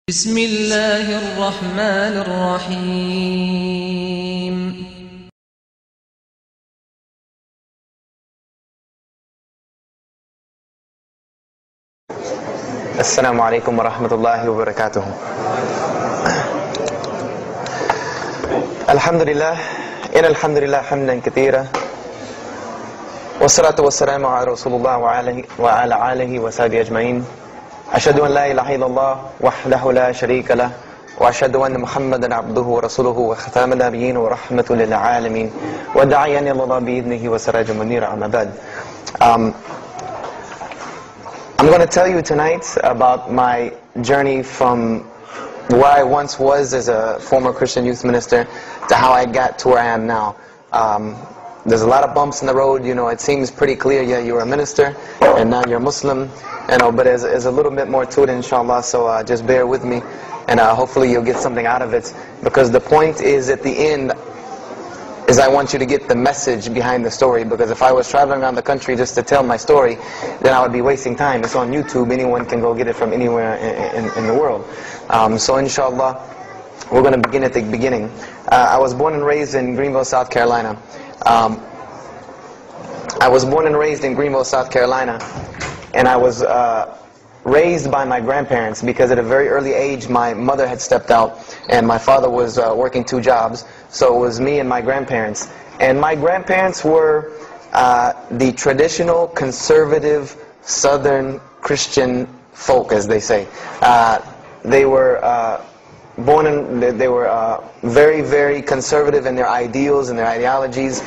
بسم الله الرحمن الرحيم السلام عليكم ورحمة الله وبركاته. الحمد لله الحمد لله حمدا كثيرا والصلاة والسلام على رسول الله وعلى آله وصحبه أجمعين. أشهد أن لا إله إلا الله وحده لا شريك له وأشهد أن محمدا عبده ورسوله وختام النبيين ورحمة للعالمين وداعيا إلى الله بإذنه وسراجا منيرا. أما بعد. I'm going to tell you tonight about my journey from where I once was as a former Christian youth minister to how I got to where I am now. There's a lot of bumps in the road, you know. It seems pretty clear, yeah, you're a minister and now you're a Muslim, you know, but there's a little bit more to it, inshallah, so just bear with me and hopefully you'll get something out of it, because the point is, at the end, is I want you to get the message behind the story. Because if I was traveling around the country just to tell my story, then I would be wasting time. It's on YouTube, anyone can go get it from anywhere in the world. So inshallah, we're going to begin at the beginning. I was born and raised in Greenville, South Carolina. And I was raised by my grandparents, because at a very early age my mother had stepped out and my father was working 2 jobs, so it was me and my grandparents. And my grandparents were the traditional conservative Southern Christian folk, as they say. They were very, very conservative in their ideals and their ideologies,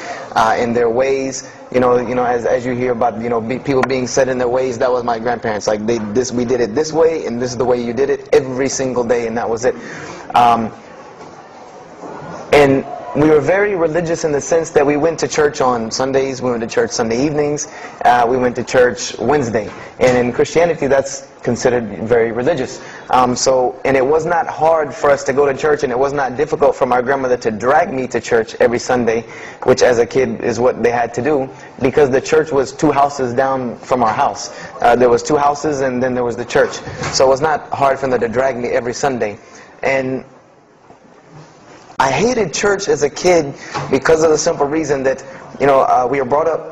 in their ways. You know, as you hear about, people being set in their ways, that was my grandparents. Like we did it this way, and this is the way you did it every single day, and that was it. And we were very religious in the sense that we went to church on Sundays, we went to church Sunday evenings, we went to church Wednesday. And in Christianity, that's considered very religious. And it was not hard for us to go to church, and it was not difficult for my grandmother to drag me to church every Sunday, which as a kid is what they had to do, because the church was 2 houses down from our house. There was 2 houses, and then there was the church. So it was not hard for them to drag me every Sunday. And I hated church as a kid because of the simple reason that, we were brought up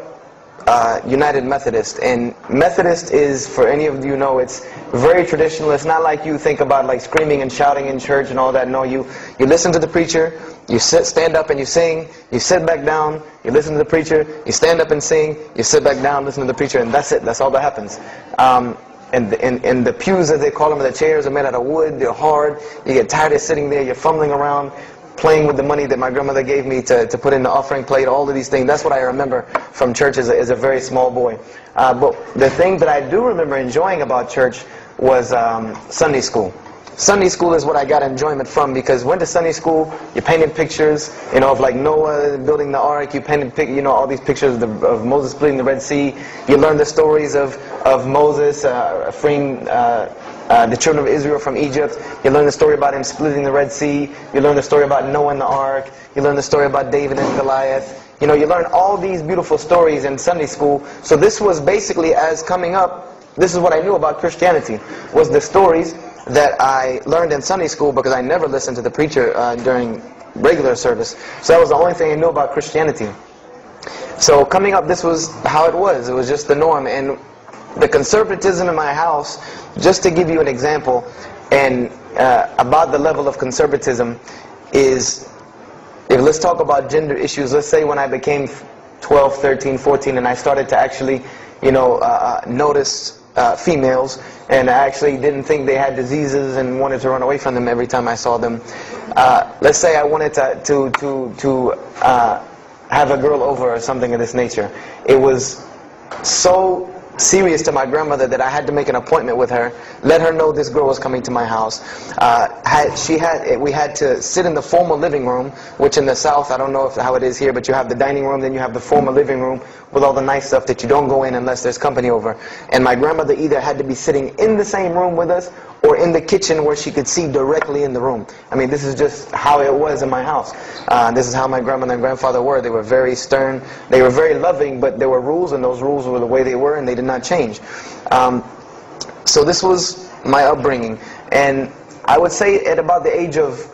United Methodist, and Methodist is, for any of you know, it's very traditional. It's not like you think about like screaming and shouting in church and all that. No, you listen to the preacher, you stand up and you sing, you sit back down, you listen to the preacher, you stand up and sing, you sit back down, listen to the preacher, and that's it. That's all that happens. And the pews, as they call them, the chairs are made out of wood, they're hard, you get tired of sitting there, you're fumbling around, playing with the money that my grandmother gave me to put in the offering plate, all of these things. That's what I remember from church as a very small boy. But the thing that I do remember enjoying about church was Sunday school. Sunday school is what I got enjoyment from, because went to Sunday school, you painted pictures, of like Noah building the ark, you painted all these pictures of Moses splitting the Red Sea. You learned the stories of Moses freeing the children of Israel from Egypt. You learn the story about him splitting the Red Sea. You learn the story about Noah and the ark. You learn the story about David and Goliath. You learn all these beautiful stories in Sunday school. So this was basically, as coming up, this is what I knew about Christianity, was the stories that I learned in Sunday school, because I never listened to the preacher during regular service. So that was the only thing I knew about Christianity. So coming up, this was how it was. It was just the norm. And the conservatism in my house, just to give you an example, and about the level of conservatism, is, let's talk about gender issues. Let's say when I became 12, 13, 14, and I started to actually, notice females, and I actually didn't think they had diseases and wanted to run away from them every time I saw them. Let's say I wanted to have a girl over or something of this nature. It was so serious to my grandmother that I had to make an appointment with her, let her know this girl was coming to my house. We had to sit in the formal living room, which in the South, I don't know how it is here, but you have the dining room, then you have the formal living room with all the nice stuff that you don't go in unless there's company over. And my grandmother either had to be sitting in the same room with us or in the kitchen where she could see directly in the room. I mean, this is just how it was in my house. This is how my grandmother and grandfather were. They were very stern. They were very loving, but there were rules, and those rules were the way they were, and they did not change. So this was my upbringing. And I would say at about the age of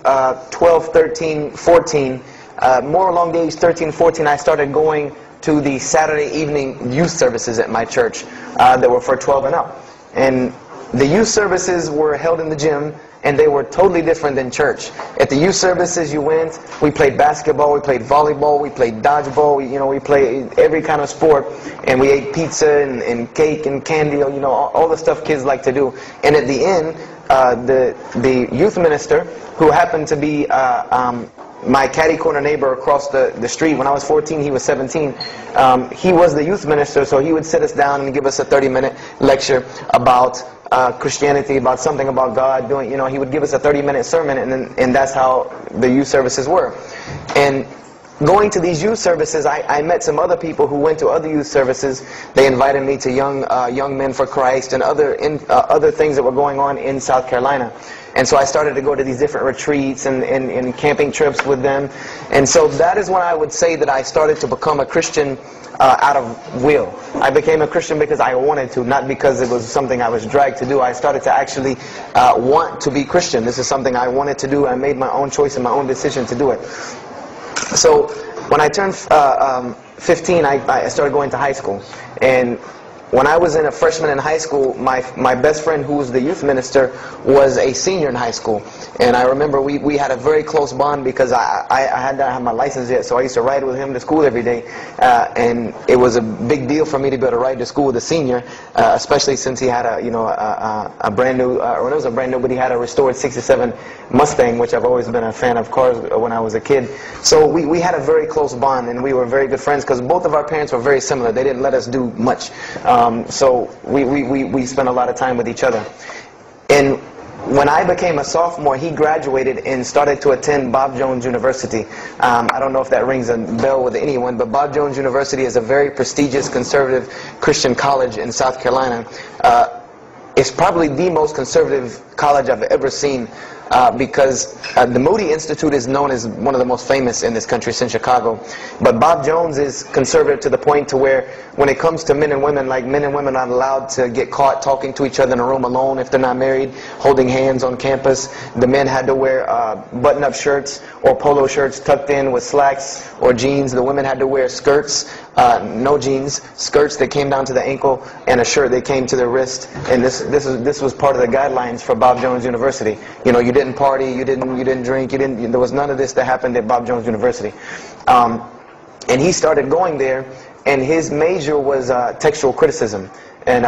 12, 13, 14, more along the age 13, 14, I started going to the Saturday evening youth services at my church that were for 12 and up. And the youth services were held in the gym, and they were totally different than church. At the youth services, you went, we played basketball, we played volleyball, we played dodgeball, we played every kind of sport, and we ate pizza and cake and candy, all the stuff kids like to do. And at the end, the youth minister, who happened to be my catty corner neighbor across the street. When I was 14, he was 17. He was the youth minister, so he would sit us down and give us a 30-minute lecture about Christianity, about something about God. He would give us a 30-minute sermon, and that's how the youth services were. And going to these youth services, I met some other people who went to other youth services. They invited me to Young Men for Christ and other things that were going on in South Carolina. And so I started to go to these different retreats and camping trips with them. And so that is when I would say that I started to become a Christian out of will. I became a Christian because I wanted to, not because it was something I was dragged to do. I started to actually want to be Christian. This is something I wanted to do. I made my own choice and my own decision to do it. So when I turned 15, I started going to high school. And when I was a freshman in high school, my best friend, who was the youth minister, was a senior in high school. And I remember we had a very close bond because I had not had my license yet, so I used to ride with him to school every day. And it was a big deal for me to be able to ride to school with a senior, especially since he had a brand new, or it was a brand new, but he had a restored '67 Mustang, which I've always been a fan of cars when I was a kid. So we had a very close bond, and we were very good friends because both of our parents were very similar. They didn't let us do much. So we spent a lot of time with each other. And when I became a sophomore, he graduated and started to attend Bob Jones University. I don't know if that rings a bell with anyone, but Bob Jones University is a very prestigious conservative Christian college in South Carolina. It's probably the most conservative college I've ever seen. Because the Moody Institute is known as one of the most famous in this country since Chicago. But Bob Jones is conservative to the point to where when it comes to men and women, like men and women are not allowed to get caught talking to each other in a room alone if they're not married, holding hands on campus. The men had to wear button-up shirts or polo shirts tucked in with slacks or jeans. The women had to wear skirts, no jeans, skirts that came down to the ankle, and a shirt that came to the wrist. And this was part of the guidelines for Bob Jones University. You didn't party, you didn't drink, there was none of this that happened at Bob Jones University. And he started going there, and his major was textual criticism. And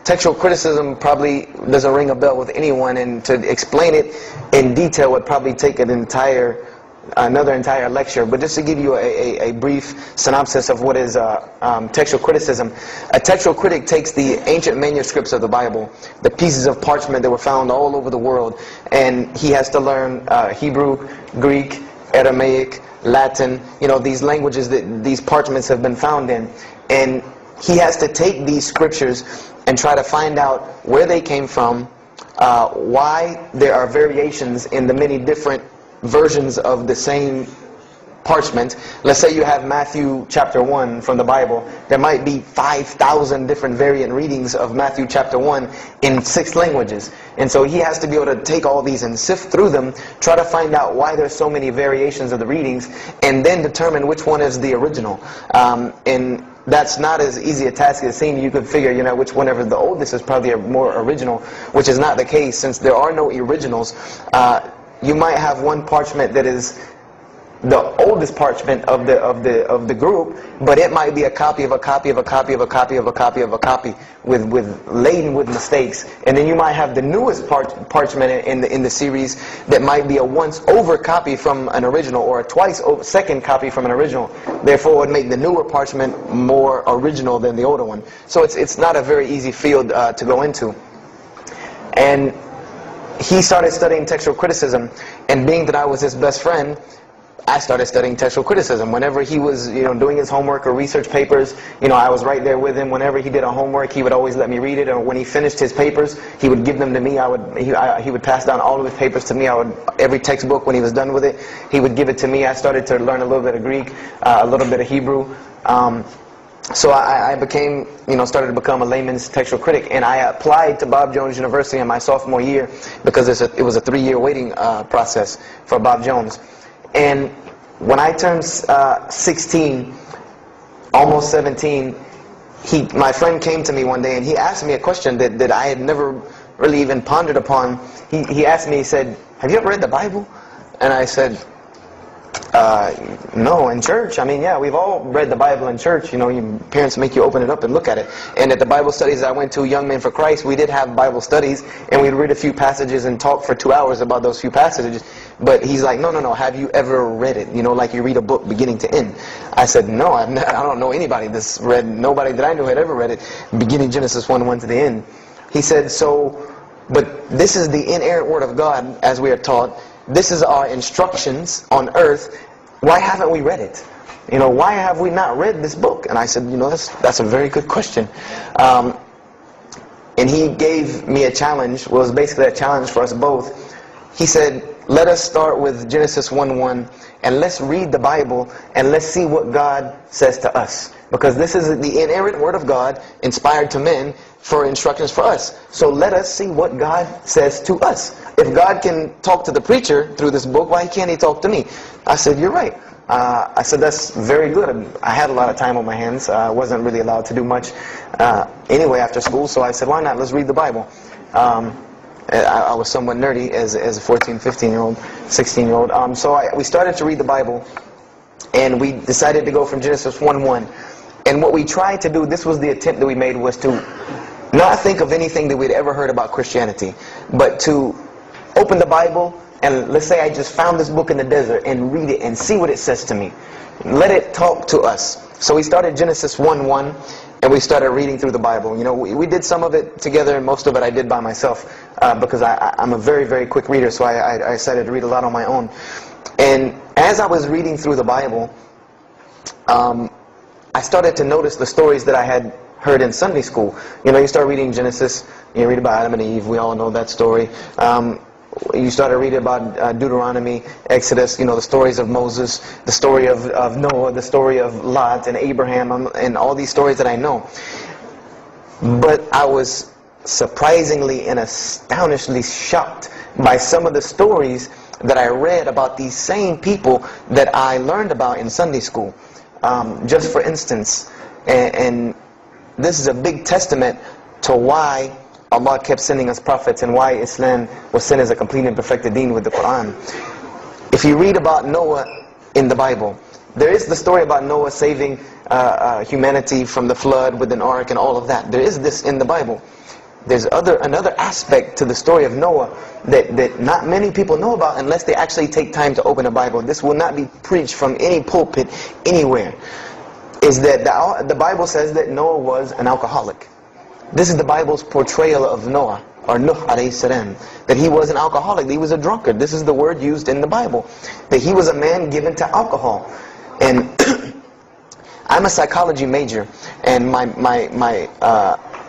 textual criticism probably doesn't ring a bell with anyone, and to explain it in detail would probably take another entire lecture. But just to give you a brief synopsis of what is textual criticism. A textual critic takes the ancient manuscripts of the Bible, the pieces of parchment that were found all over the world, and he has to learn Hebrew, Greek, Aramaic, Latin, these languages that these parchments have been found in. And he has to take these scriptures and try to find out where they came from, why there are variations in the many different versions of the same parchment. Let's say you have Matthew chapter 1 from the Bible. There might be 5,000 different variant readings of Matthew chapter 1 in 6 languages. And so he has to be able to take all these and sift through them, try to find out why there's so many variations of the readings, and then determine which one is the original. And that's not as easy a task as it seems. You could figure, which whenever the oldest is probably a more original, which is not the case since there are no originals. You might have one parchment that is the oldest parchment of the group, but it might be a copy of a copy of a copy of a copy of a copy of a copy laden with mistakes. And then you might have the newest parchment in the series that might be a once over copy from an original, or a twice over second copy from an original. Therefore, it would make the newer parchment more original than the older one. So it's not a very easy field to go into. And he started studying textual criticism, and being that I was his best friend, I started studying textual criticism. Whenever he was, doing his homework or research papers, I was right there with him. Whenever he did a homework, he would always let me read it. Or when he finished his papers, he would give them to me. He would pass down all of his papers to me. Every textbook, when he was done with it, he would give it to me. I started to learn a little bit of Greek, a little bit of Hebrew. So I became, started to become a layman's textual critic, and I applied to Bob Jones University in my sophomore year because it was a 3-year waiting process for Bob Jones. And when I turned 16, almost 17, my friend came to me one day and he asked me a question that I had never really even pondered upon. He asked me, he said, "Have you ever read the Bible?" And I said, no, in church. I mean, yeah, we've all read the Bible in church. Your parents make you open it up and look at it. And at the Bible studies I went to, Young Men for Christ, we did have Bible studies, and we'd read a few passages and talk for 2 hours about those few passages. But he's like, no, have you ever read it? Like you read a book beginning to end. I said, no, I don't know anybody that's read, nobody that I knew had ever read it, beginning Genesis 1:1 to the end. He said, but this is the inerrant Word of God, as we are taught. This is our instructions on earth. Why haven't we read it? Why have we not read this book? And I said, that's a very good question. And he gave me a challenge. Well, it was basically a challenge for us both. He said, let us start with Genesis 1:1, and let's read the Bible, and let's see what God says to us. Because this is the inerrant Word of God, inspired to men, for instructions for us. So let us see what God says to us. If God can talk to the preacher through this book, why can't he talk to me? I said, you're right. I said, that's very good. I had a lot of time on my hands. I wasn't really allowed to do much anyway after school, so I said, why not? Let's read the Bible. I was somewhat nerdy as a 14, 15-year-old, 16-year-old. So we started to read the Bible, and we decided to go from Genesis 1:1. And what we tried to do, this was the attempt that we made, was to not think of anything that we'd ever heard about Christianity, but to open the Bible, and let's say I just found this book in the desert, and read it and see what it says to me. Let it talk to us. So we started Genesis 1:1, and we started reading through the Bible. We did some of it together, and most of it I did by myself, because I'm a very, very quick reader, so I decided to read a lot on my own. And as I was reading through the Bible, I started to notice the stories that I had heard in Sunday school. You start reading Genesis, you read about Adam and Eve, we all know that story. You started reading about Deuteronomy, Exodus, the stories of Moses, the story of Noah, the story of Lot and Abraham, and all these stories that I know. But I was surprisingly and astonishingly shocked by some of the stories that I read about these same people that I learned about in Sunday school. Just for instance, and this is a big testament to why Allah kept sending us prophets and why Islam was sent as a complete and perfected deen with the Quran. If you read about Noah in the Bible, there is the story about Noah saving humanity from the flood with an ark and all of that. There is this in the Bible. There's another aspect to the story of Noah that not many people know about unless they actually take time to open a Bible. This will not be preached from any pulpit anywhere. Is that the Bible says that Noah was an alcoholic. This is the Bible's portrayal of Noah, or Nuh alayhi salam, that he was an alcoholic, that he was a drunkard. This is the word used in the Bible, that he was a man given to alcohol. And I'm a psychology major, and my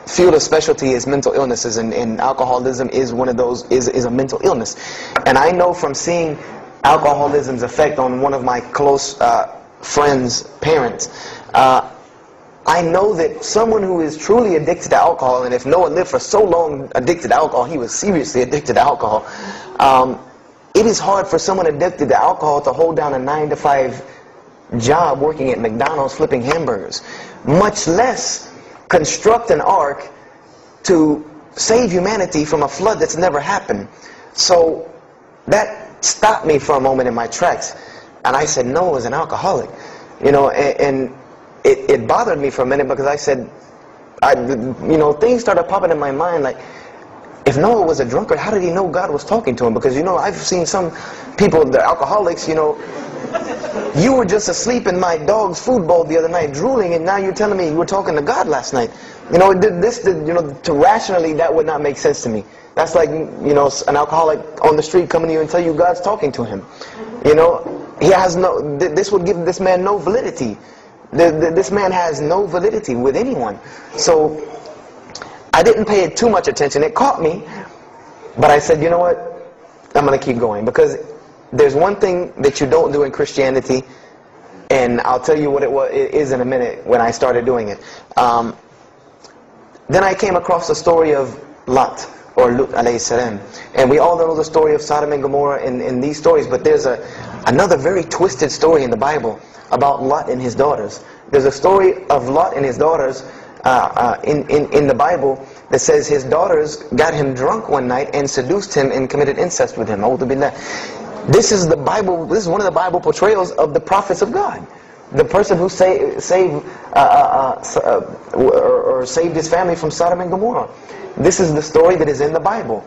field of specialty is mental illnesses, and alcoholism is one of those, is a mental illness. And I know from seeing alcoholism's effect on one of my close friends' parents, I know that someone who is truly addicted to alcohol, and if Noah lived for so long addicted to alcohol, he was seriously addicted to alcohol. It is hard for someone addicted to alcohol to hold down a 9-to-5 job working at McDonald's flipping hamburgers, much less construct an ark to save humanity from a flood that's never happened. So that stopped me for a moment in my tracks, and I said, Noah was an alcoholic, and it bothered me for a minute, because I said, things started popping in my mind, like, if Noah was a drunkard, how did he know God was talking to him? Because I've seen some people, they're alcoholics, you were just asleep in my dog's food bowl the other night, drooling, and now you're telling me you were talking to God last night. To rationally, that would not make sense to me. That's like, an alcoholic on the street coming to you and tell you God's talking to him. He has this would give this man no validity. This man has no validity with anyone. So I didn't pay it too much attention. It caught me, but I said, you know what? I'm going to keep going, because there's one thing that you don't do in Christianity, And I'll tell you what it is in a minute when I started doing it. Then I came across the story of Lot, or Lut alayhi salam. And we all know the story of Sodom and Gomorrah in these stories, but there's another very twisted story in the Bible about Lot and his daughters. There's a story of Lot and his daughters in the Bible that says his daughters got him drunk one night and seduced him and committed incest with him. This is the Bible. This is one of the Bible portrayals of the prophets of God. The person who saved his family from Sodom and Gomorrah. This is the story that is in the Bible.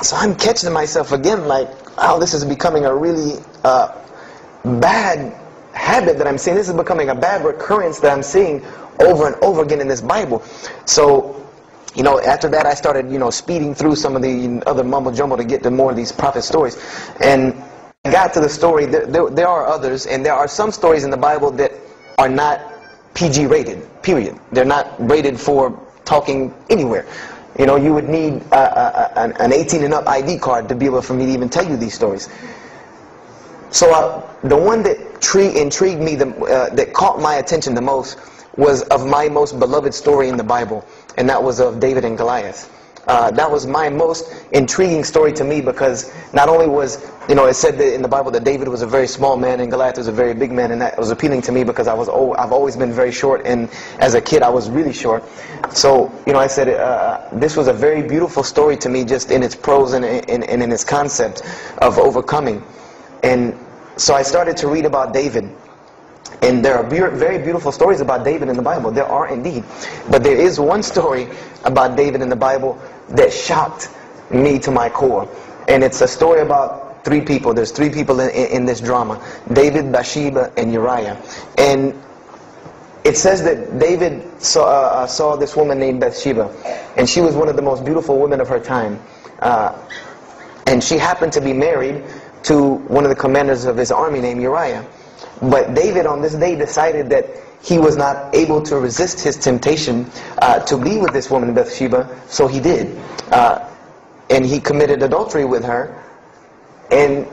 So I'm catching myself again like, oh, this is becoming a really bad habit that I'm seeing. This is becoming a bad recurrence that I'm seeing over and over again in this Bible. So, you know, after that I started, you know, speeding through some of the other mumble jumble to get to more of these prophet stories. And I got to the story, there are others, and there are some stories in the Bible that are not PG rated, period. They're not rated for talking anywhere. You know, you would need an 18 and up ID card to be able for me to even tell you these stories. So the one that intrigued me, that caught my attention the most, was of my most beloved story in the Bible, and that was of David and Goliath. That was my most intriguing story to me, because not only was, you know, it said that in the Bible that David was a very small man and Goliath was a very big man, and that was appealing to me because I've always been very short, and as a kid I was really short. So, you know, I said this was a very beautiful story to me, just in its prose and in its concept of overcoming. And so I started to read about David. And there are very beautiful stories about David in the Bible. There are indeed. But there is one story about David in the Bible that shocked me to my core. And it's a story about three people. There's three people in this drama. David, Bathsheba, and Uriah. And it says that David saw this woman named Bathsheba. And she was one of the most beautiful women of her time. And she happened to be married to one of the commanders of his army named Uriah. But David on this day decided that he was not able to resist his temptation to be with this woman Bathsheba, so he did. And he committed adultery with her. And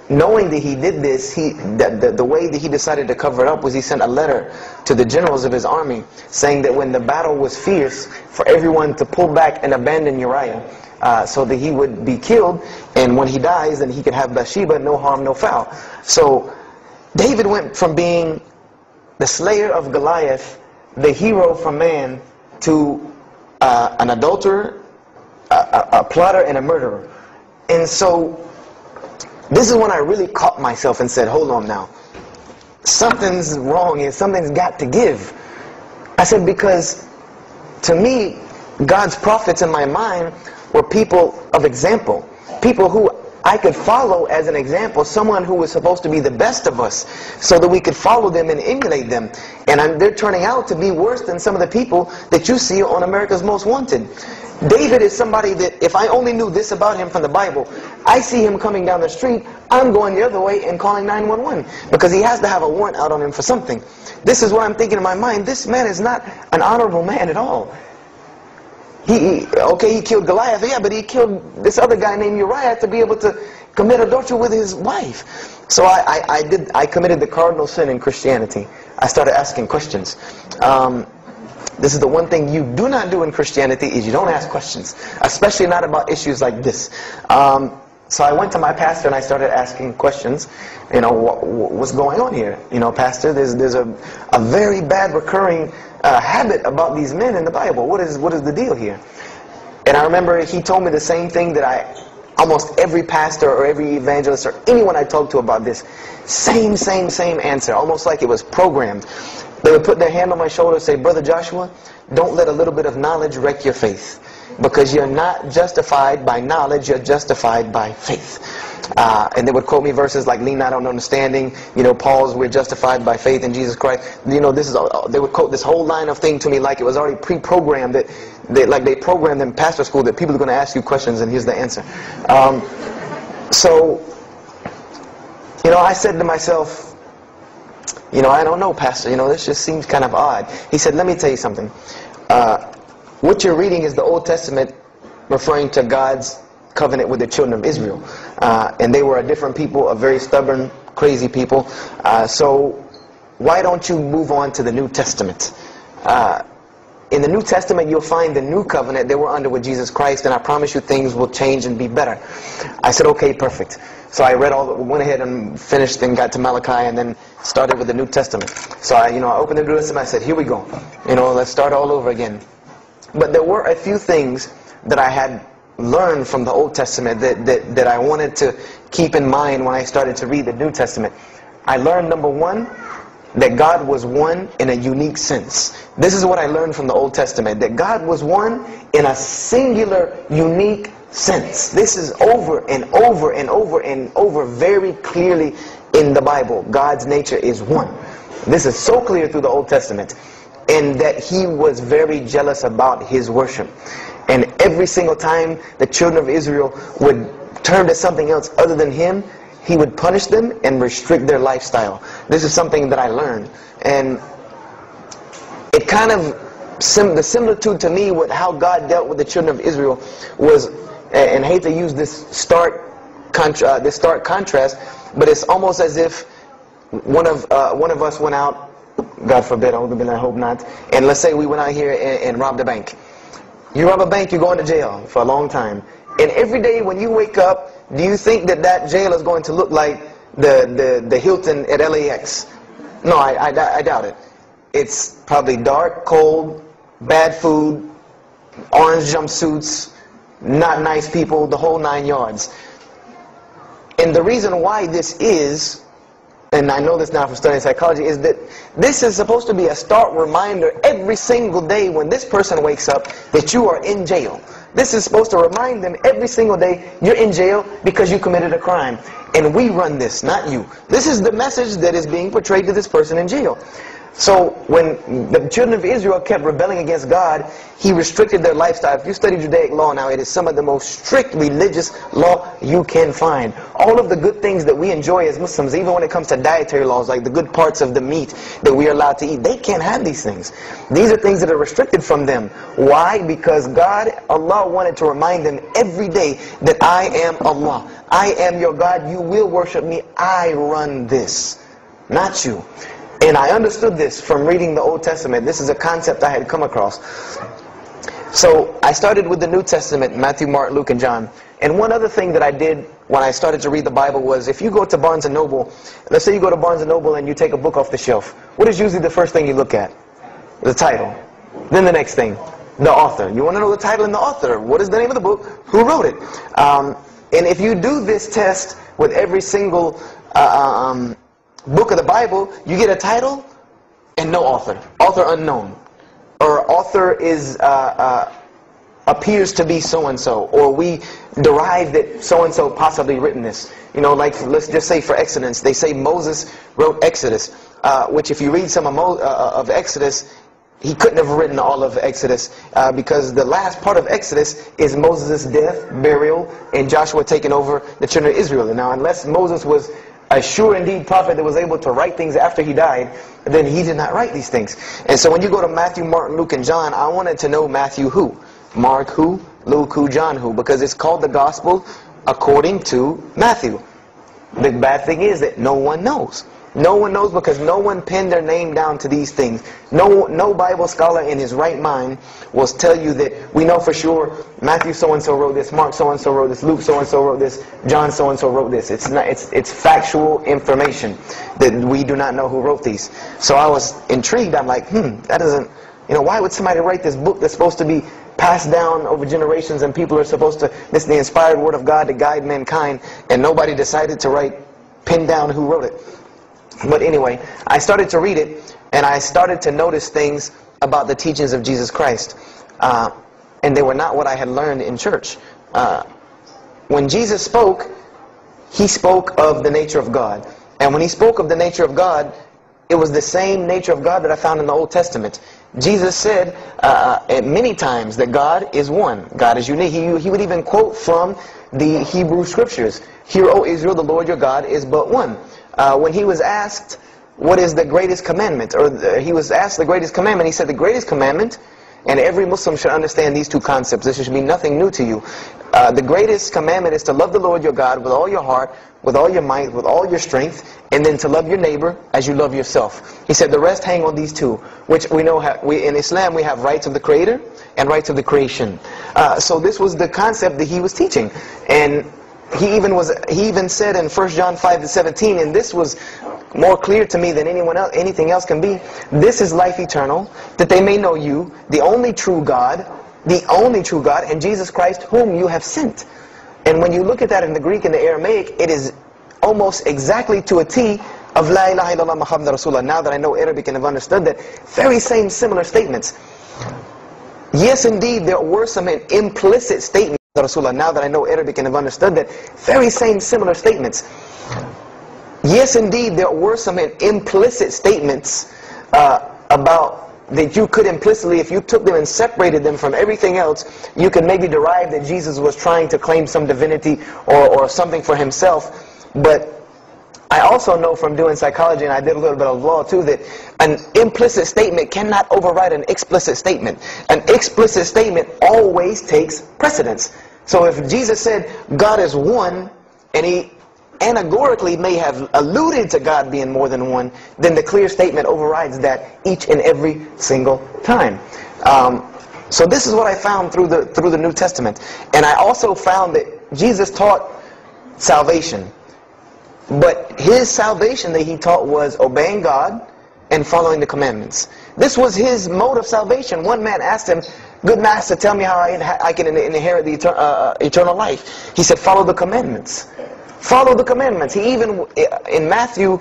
knowing that he did this, the way that he decided to cover it up was he sent a letter to the generals of his army saying that when the battle was fierce, for everyone to pull back and abandon Uriah, so that he would be killed, and when he dies then he could have Bathsheba, no harm, no foul. So David went from being the slayer of Goliath, the hero from man, to an adulterer, a plotter, and a murderer. And so this is when I really caught myself and said, hold on now, something's wrong here, something's got to give. I said, because to me, God's prophets in my mind were people of example, people who I could follow as an example, someone who was supposed to be the best of us, so that we could follow them and emulate them. And they're turning out to be worse than some of the people that you see on America's Most Wanted. David is somebody that, if I only knew this about him from the Bible, I see him coming down the street, I'm going the other way and calling 911, because he has to have a warrant out on him for something. This is what I'm thinking in my mind. This man is not an honorable man at all. He killed Goliath, yeah, but he killed this other guy named Uriah to be able to commit adultery with his wife. So I committed the cardinal sin in Christianity. I started asking questions. This is the one thing you do not do in Christianity, is you don't ask questions, especially not about issues like this. So I went to my pastor and I started asking questions. You know, what's going on here? You know, pastor, there's a very bad recurring habit about these men in the Bible. What is the deal here? And I remember he told me the same thing that almost every pastor or every evangelist or anyone I talked to about this, same answer, almost like it was programmed. They would put their hand on my shoulder and say, Brother Joshua, don't let a little bit of knowledge wreck your faith. Because you're not justified by knowledge, you're justified by faith. And they would quote me verses like, lean not on understanding, you know, Paul's, we're justified by faith in Jesus Christ. You know, they would quote this whole line of thing to me like it was already pre-programmed, that they programmed in pastor school that people are going to ask you questions and here's the answer. So, you know, I said to myself, you know, I don't know, pastor, you know, this just seems kind of odd. He said, let me tell you something. What you're reading is the Old Testament referring to God's covenant with the children of Israel. And they were a different people, a very stubborn, crazy people. So why don't you move on to the New Testament? In the New Testament, you'll find the new covenant they were under with Jesus Christ, and I promise you things will change and be better. I said, okay, perfect. So I went ahead and finished and got to Malachi and then started with the New Testament. So I opened the New Testament, I said, here we go. Let's start all over again. But there were a few things that I had learned from the Old Testament that I wanted to keep in mind when I started to read the New Testament. I learned, number one, that God was one in a unique sense. This is what I learned from the Old Testament, that God was one in a singular, unique sense. This is over and over and over and over very clearly in the Bible. God's nature is one. This is so clear through the Old Testament. And that He was very jealous about His worship. And every single time the children of Israel would turn to something else other than Him, He would punish them and restrict their lifestyle. This is something that I learned. And it kind of, the similitude to me with how God dealt with the children of Israel was, and I hate to use this stark contrast, but it's almost as if one of us went out, God forbid, I hope not, and let's say we went out here and robbed a bank. You rob a bank, you're going to jail for a long time. And every day when you wake up, do you think that jail is going to look like the Hilton at LAX? No, I doubt it. It's probably dark, cold, bad food, orange jumpsuits, not nice people, the whole 9 yards. And the reason why this is, and I know this now from studying psychology, is that this is supposed to be a stark reminder every single day when this person wakes up that you are in jail. This is supposed to remind them every single day you're in jail because you committed a crime. And we run this, not you. This is the message that is being portrayed to this person in jail. So when the children of Israel kept rebelling against God, He restricted their lifestyle. If you study Judaic law now, it is some of the most strict religious law you can find. All of the good things that we enjoy as Muslims, even when it comes to dietary laws, like the good parts of the meat that we are allowed to eat, they can't have these things. These are things that are restricted from them. Why? Because God, Allah, wanted to remind them every day that I am Allah. I am your God. You will worship me. I run this, not you. And I understood this from reading the Old Testament. This is a concept I had come across. So I started with the New Testament, Matthew, Mark, Luke, and John. And one other thing that I did when I started to read the Bible was, if you go to Barnes & Noble, let's say you go to Barnes & Noble and you take a book off the shelf. What is usually the first thing you look at? The title. Then the next thing, the author. You want to know the title and the author. What is the name of the book? Who wrote it? And if you do this test with every single book of the Bible, you get a title and no author. Author unknown. Or author is appears to be so-and-so. Or we derive that so-and-so possibly written this. Like let's just say for Exodus, they say Moses wrote Exodus. Which if you read some of Exodus, he couldn't have written all of Exodus because the last part of Exodus is Moses' death, burial, and Joshua taking over the children of Israel. And now unless Moses was a sure indeed prophet that was able to write things after he died, then he did not write these things. And so when you go to Matthew, Mark, Luke, and John, I wanted to know Matthew who, Mark who, Luke who, John who, because it's called the Gospel according to Matthew. The bad thing is that no one knows. No one knows because no one pinned their name down to these things. No Bible scholar in his right mind will tell you that we know for sure Matthew so-and-so wrote this, Mark so-and-so wrote this, Luke so-and-so wrote this, John so-and-so wrote this. It's factual information that we do not know who wrote these. So I was intrigued. I'm like, that doesn't, why would somebody write this book that's supposed to be passed down over generations and people are supposed to, this is the inspired word of God to guide mankind, and nobody decided to pin down who wrote it. But anyway, I started to read it, and I started to notice things about the teachings of Jesus Christ. And they were not what I had learned in church. When Jesus spoke, He spoke of the nature of God. And when He spoke of the nature of God, it was the same nature of God that I found in the Old Testament. Jesus said many times that God is one. God is unique. He would even quote from the Hebrew Scriptures. Hear, O Israel, the Lord your God is but one. When He was asked, what is the greatest commandment? Or He was asked the greatest commandment. He said the greatest commandment, and every Muslim should understand these two concepts. This should be nothing new to you. The greatest commandment is to love the Lord your God with all your heart, with all your might, with all your strength, and then to love your neighbor as you love yourself. He said the rest hang on these two, which we know in Islam we have rights of the Creator and rights of the creation. So this was the concept that he was teaching. And he even said in 1 John 5:17, and this was more clear to me than anything else can be, this is life eternal, that they may know you, the only true God, and Jesus Christ whom you have sent. And when you look at that in the Greek and the Aramaic, it is almost exactly to a T of La ilaha illallah Muhammad Rasulullah. Now that I know Arabic and have understood that, very same similar statements. Yes, indeed, there were some implicit statements, Rasulullah. Now that I know Arabic and have understood that, very same similar statements. Yes, indeed, there were some implicit statements about that you could implicitly, if you took them and separated them from everything else, you could maybe derive that Jesus was trying to claim some divinity or something for himself. But I also know from doing psychology, and I did a little bit of law too, that an implicit statement cannot override an explicit statement. An explicit statement always takes precedence. So if Jesus said God is one, and he allegorically may have alluded to God being more than one, then the clear statement overrides that each and every single time. So this is what I found through the New Testament. And I also found that Jesus taught salvation. But his salvation that he taught was obeying God and following the commandments. This was his mode of salvation. One man asked him, "Good master, tell me how I can inherit the eternal life." He said, "Follow the commandments." Follow the commandments. He even, in Matthew,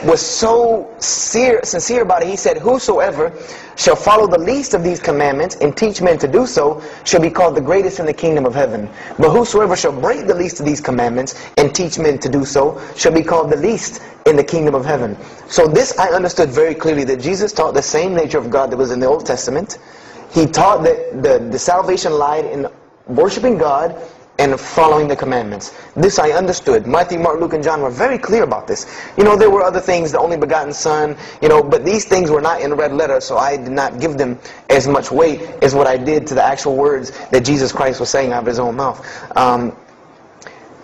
was so sincere about it. He said, "Whosoever shall follow the least of these commandments and teach men to do so shall be called the greatest in the kingdom of heaven. But whosoever shall break the least of these commandments and teach men to do so shall be called the least in the kingdom of heaven." So this I understood very clearly, that Jesus taught the same nature of God that was in the Old Testament. He taught that the salvation lied in worshiping God and following the commandments. This I understood. Matthew, Mark, Luke, and John were very clear about this. You know, there were other things, the only begotten Son, you know, but these things were not in red letter, so I did not give them as much weight as what I did to the actual words that Jesus Christ was saying out of his own mouth.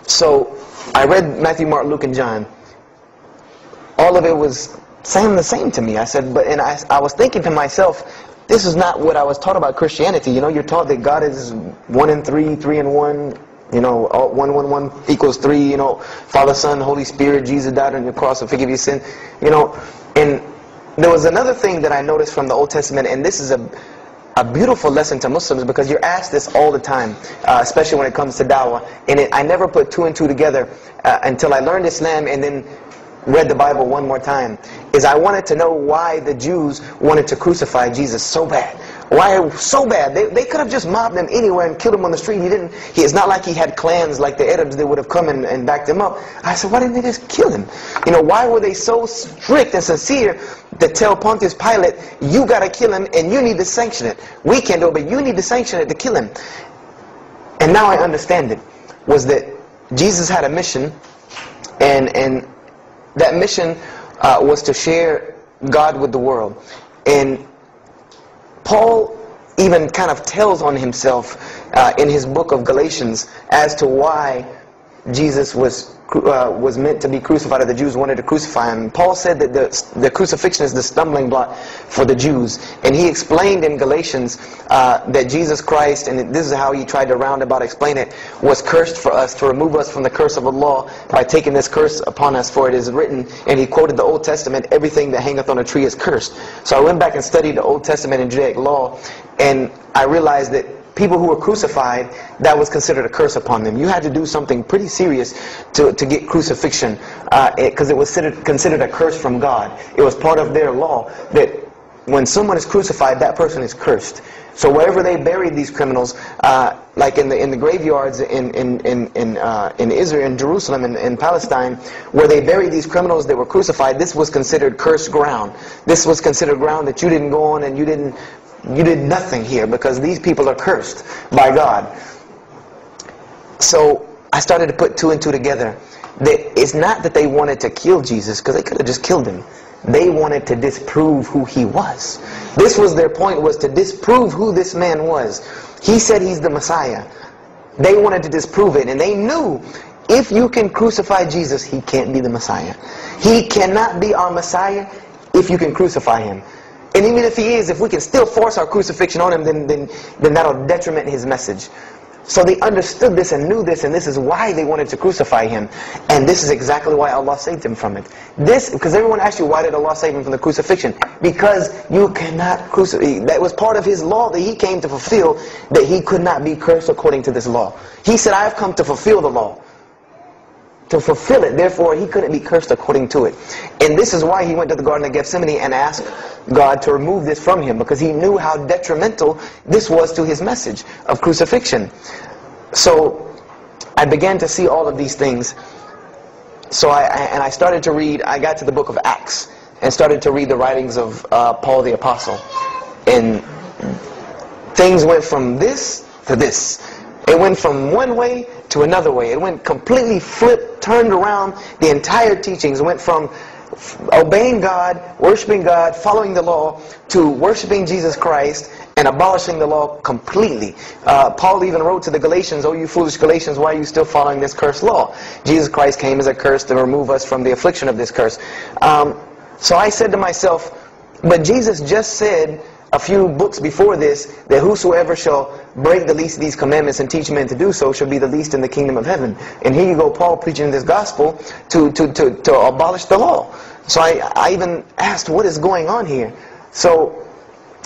So I read Matthew, Mark, Luke, and John. All of it was saying the same to me. I said, and I was thinking to myself, this is not what I was taught about Christianity. You know, you're taught that God is 1 and 3, 3 and 1. You know, 1, 1, 1 equals 3. You know, Father, Son, Holy Spirit. Jesus died on the cross to forgive your sin. You know, and there was another thing that I noticed from the Old Testament, and this is a beautiful lesson to Muslims, because you're asked this all the time, especially when it comes to dawah. And I never put 2 and 2 together until I learned Islam and then read the Bible one more time, is I wanted to know why the Jews wanted to crucify Jesus so bad. Why so bad? They could have just mobbed him anywhere and killed him on the street. It's not like he had clans like the Arabs that would have come and backed him up. I said, why didn't they just kill him? You know, why were they so strict and sincere to tell Pontius Pilate, you got to kill him and you need to sanction it? We can't do it, but you need to sanction it to kill him. And now I understand it, was that Jesus had a mission, and that mission was to share God with the world. And Paul even kind of tells on himself in his book of Galatians as to why Jesus was meant to be crucified, or the Jews wanted to crucify him. Paul said that the crucifixion is the stumbling block for the Jews. And he explained in Galatians that Jesus Christ, and this is how he tried to roundabout explain it, was cursed for us, to remove us from the curse of the law by taking this curse upon us, for it is written, and he quoted the Old Testament, everything that hangeth on a tree is cursed. So I went back and studied the Old Testament and Judaic law, and I realized that people who were crucified, that was considered a curse upon them. You had to do something pretty serious to get crucifixion, because it was considered a curse from God. It was part of their law that when someone is crucified, that person is cursed. So wherever they buried these criminals, like in the graveyards in Israel, in Jerusalem, in Palestine, where they buried these criminals that were crucified, this was considered cursed ground. This was considered ground that you didn't go on, and you did nothing here, because these people are cursed by God. So I started to put 2 and 2 together. That it's not that they wanted to kill Jesus, because they could have just killed him. They wanted to disprove who he was. This was their point, was to disprove who this man was. He said he's the Messiah. They wanted to disprove it, and they knew if you can crucify Jesus, he can't be the Messiah. He cannot be our Messiah if you can crucify him. And even if he is, if we can still force our crucifixion on him, then that'll detriment his message. So they understood this and knew this, and this is why they wanted to crucify him. And this is exactly why Allah saved him from it. Because everyone asks you, why did Allah save him from the crucifixion? Because you cannot crucify. That was part of his law that he came to fulfill, that he could not be cursed according to this law. He said, I have come to fulfill the law. To fulfill it. Therefore, he couldn't be cursed according to it. And this is why he went to the Garden of Gethsemane and asked God to remove this from him, because he knew how detrimental this was to his message of crucifixion. So I began to see all of these things. So I started to read. I got to the book of Acts and started to read the writings of Paul the Apostle. And things went from this to this. It went from one way to another way. It went completely flipped, turned around. The entire teachings went from obeying God, worshiping God, following the law, to worshiping Jesus Christ and abolishing the law completely. Paul even wrote to the Galatians, "Oh, you foolish Galatians, why are you still following this cursed law?" Jesus Christ came as a curse to remove us from the affliction of this curse. So I said to myself, but Jesus just said a few books before this, that whosoever shall break the least of these commandments and teach men to do so shall be the least in the kingdom of heaven. And here you go, Paul preaching this gospel to abolish the law. So I even asked, what is going on here? So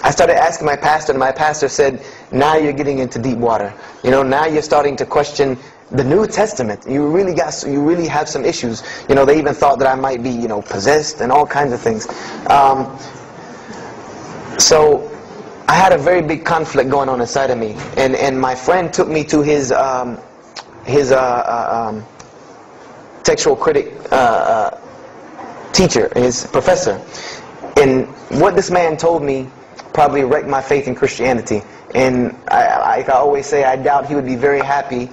I started asking my pastor, and my pastor said, now you're getting into deep water. You know, now you're starting to question the New Testament. You really have some issues. You know, they even thought that I might be, you know, possessed and all kinds of things. So I had a very big conflict going on inside of me, and my friend took me to his textual critic teacher, his professor. And what this man told me probably wrecked my faith in Christianity. And I always say, I doubt he would be very happy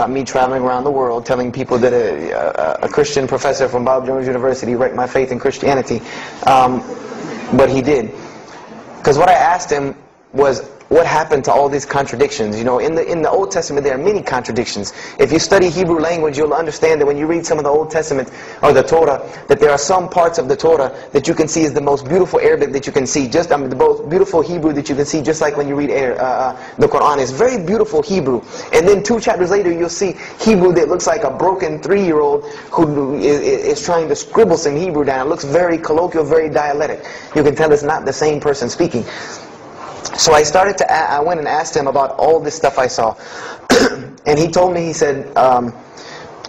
me traveling around the world telling people that a Christian professor from Bob Jones University wrecked my faith in Christianity. But he did. Because what I asked him was, what happened to all these contradictions? You know, in the Old Testament there are many contradictions. If you study Hebrew language, you'll understand that when you read some of the Old Testament or the Torah, that there are some parts of the Torah that you can see is the most beautiful Arabic that you can see, just the most beautiful Hebrew that you can see, just like when you read the Quran. It's very beautiful Hebrew. And then 2 chapters later, you'll see Hebrew that looks like a broken 3-year-old who is trying to scribble some Hebrew down. It looks very colloquial, very dialectic. You can tell it's not the same person speaking. So I went and asked him about all this stuff I saw. And he told me, he said,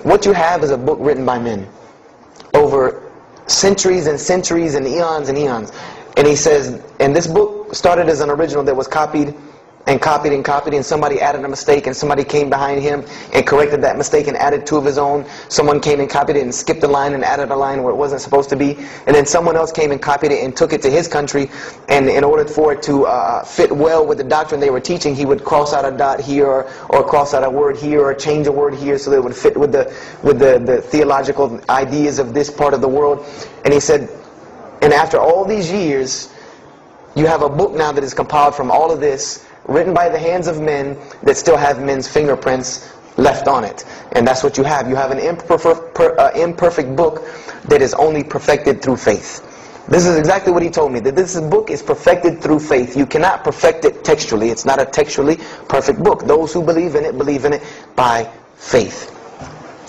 what you have is a book written by men over centuries and centuries and eons and eons. And he says, and this book started as an original that was copied and copied and copied, and somebody added a mistake, and somebody came behind him and corrected that mistake and added 2 of his own. Someone came and copied it and skipped a line and added a line where it wasn't supposed to be. And then someone else came and copied it and took it to his country, and in order for it to fit well with the doctrine they were teaching, he would cross out a dot here or cross out a word here or change a word here so that it would fit with the theological ideas of this part of the world. And he said, and after all these years, you have a book now that is compiled from all of this, written by the hands of men that still have men's fingerprints left on it. And that's what you have. You have an imperfect book that is only perfected through faith. This is exactly what he told me, that this book is perfected through faith. You cannot perfect it textually. It's not a textually perfect book. Those who believe in it by faith.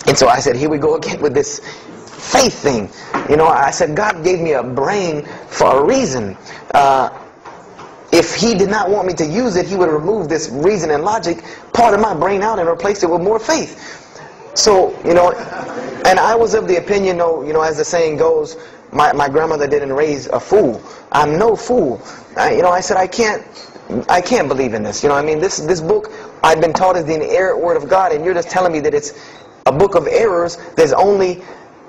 And so I said, here we go again with this faith thing. You know, I said, God gave me a brain for a reason. If he did not want me to use it, he would remove this reason and logic part of my brain out and replace it with more faith. So, you know, and I was of the opinion, you know, as the saying goes, my grandmother didn't raise a fool. I'm no fool. You know, I said, I can't believe in this. You know, I mean, this book I've been taught is the inerrant word of God, and you're just telling me that it's a book of errors that's only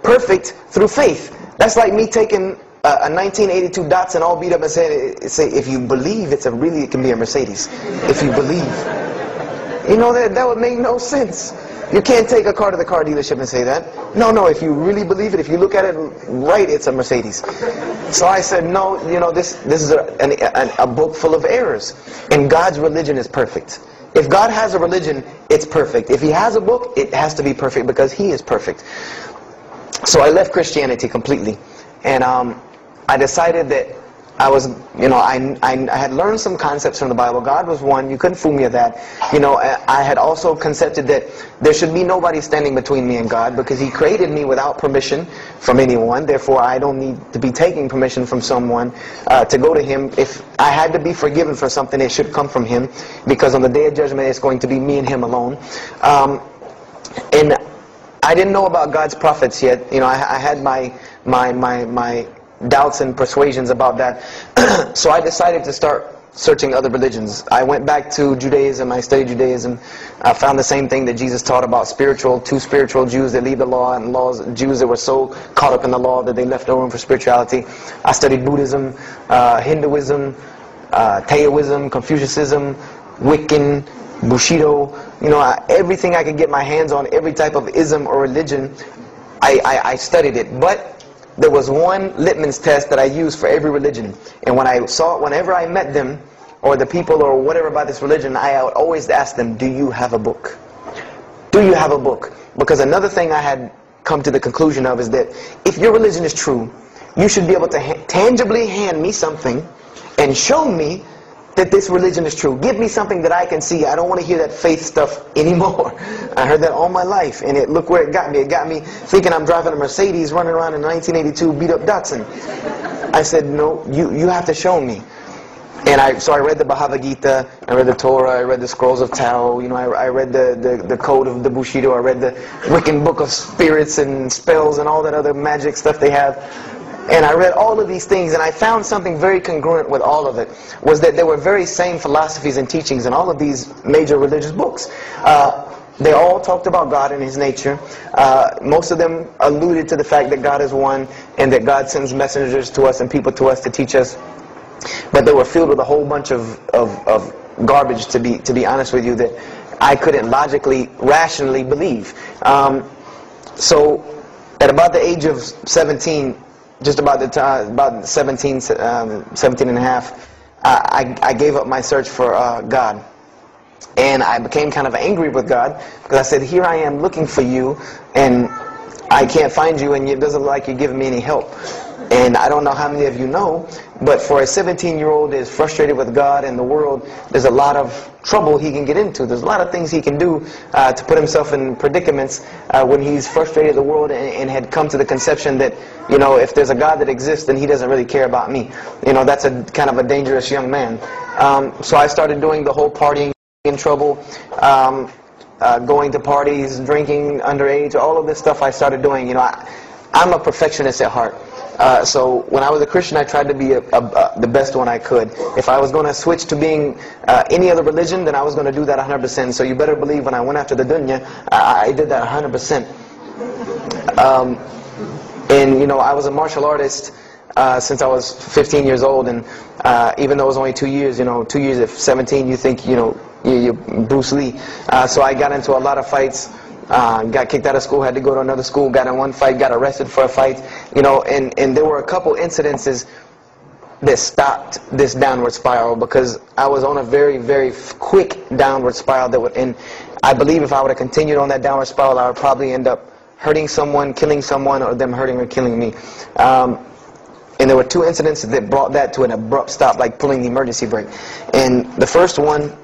perfect through faith. That's like me taking a 1982 Datsun all beat up and say, if you believe it can be a Mercedes. If you believe. You know, that would make no sense. You can't take a car to the car dealership and say that. No, if you really believe it, if you look at it right, it's a Mercedes. So I said, no, you know, this is a book full of errors. And God's religion is perfect. If God has a religion, it's perfect. If He has a book, it has to be perfect because He is perfect. So I left Christianity completely. And I decided that I was, I had learned some concepts from the Bible. God was one. You couldn't fool me with that. I had also concepted that there should be nobody standing between me and God because He created me without permission from anyone. Therefore, I don't need to be taking permission from someone to go to Him. If I had to be forgiven for something, it should come from Him, because on the Day of Judgment, it's going to be me and Him alone. And I didn't know about God's prophets yet. I had my doubts and persuasions about that. So I decided to start searching other religions. I went back to Judaism. I studied Judaism. I found the same thing that Jesus taught about two spiritual Jews that leave the law, and Jews that were so caught up in the law that they left no room for spirituality. I studied Buddhism, Hinduism, Taoism, Confucianism, Wiccan, Bushido. Everything I could get my hands on, every type of ism or religion, I studied it. But there was one litmus test that I used for every religion. And whenever I met them, or the people or whatever about this religion, I would always ask them, do you have a book? Do you have a book? Because another thing I had come to the conclusion of is that if your religion is true, you should be able to tangibly hand me something and show me that this religion is true. Give me something that I can see. I don't want to hear that faith stuff anymore. I heard that all my life, and look where it got me. It got me thinking I'm driving a Mercedes running around in a 1982 beat-up Datsun. I said, no, you have to show me. And so I read the Bhagavad Gita, I read the Torah, I read the Scrolls of Tao, I read the Code of the Bushido, I read the Wiccan Book of Spirits and Spells and all that other magic stuff they have. And I read all of these things, and I found something very congruent with all of it, was that there were very same philosophies and teachings in all of these major religious books. They all talked about God and His nature. Most of them alluded to the fact that God is one, and that God sends messengers to us and people to us to teach us. But they were filled with a whole bunch of garbage, to be honest with you, that I couldn't logically, rationally believe. So at about the age of 17, just about the time, about 17 and a half, I gave up my search for God. And I became kind of angry with God, because I said, here I am looking for you, and I can't find you, and it doesn't look like you're giving me any help. And I don't know how many of you know, but for a 17-year-old that is frustrated with God and the world, there's a lot of trouble he can get into. There's a lot of things he can do to put himself in predicaments when he's frustrated with the world and had come to the conception that, if there's a God that exists, then He doesn't really care about me. That's a kind of a dangerous young man. So I started doing the whole partying in trouble, going to parties, drinking underage, all of this stuff I started doing. I'm a perfectionist at heart. So when I was a Christian, I tried to be the best one I could. If I was going to switch to being any other religion, then I was going to do that 100%. So you better believe when I went after the dunya, I did that 100%. And I was a martial artist since I was 15 years old, and even though it was only 2 years, 2 years at 17, you think you're Bruce Lee. So I got into a lot of fights. Got kicked out of school, had to go to another school, got in one fight, got arrested for a fight, and there were a couple incidences that stopped this downward spiral, because I was on a very, very quick downward spiral that would end. I believe if I would have continued on that downward spiral, I would probably end up hurting someone, killing someone, or them hurting or killing me. And there were two incidents that brought that to an abrupt stop, like pulling the emergency brake. And the first one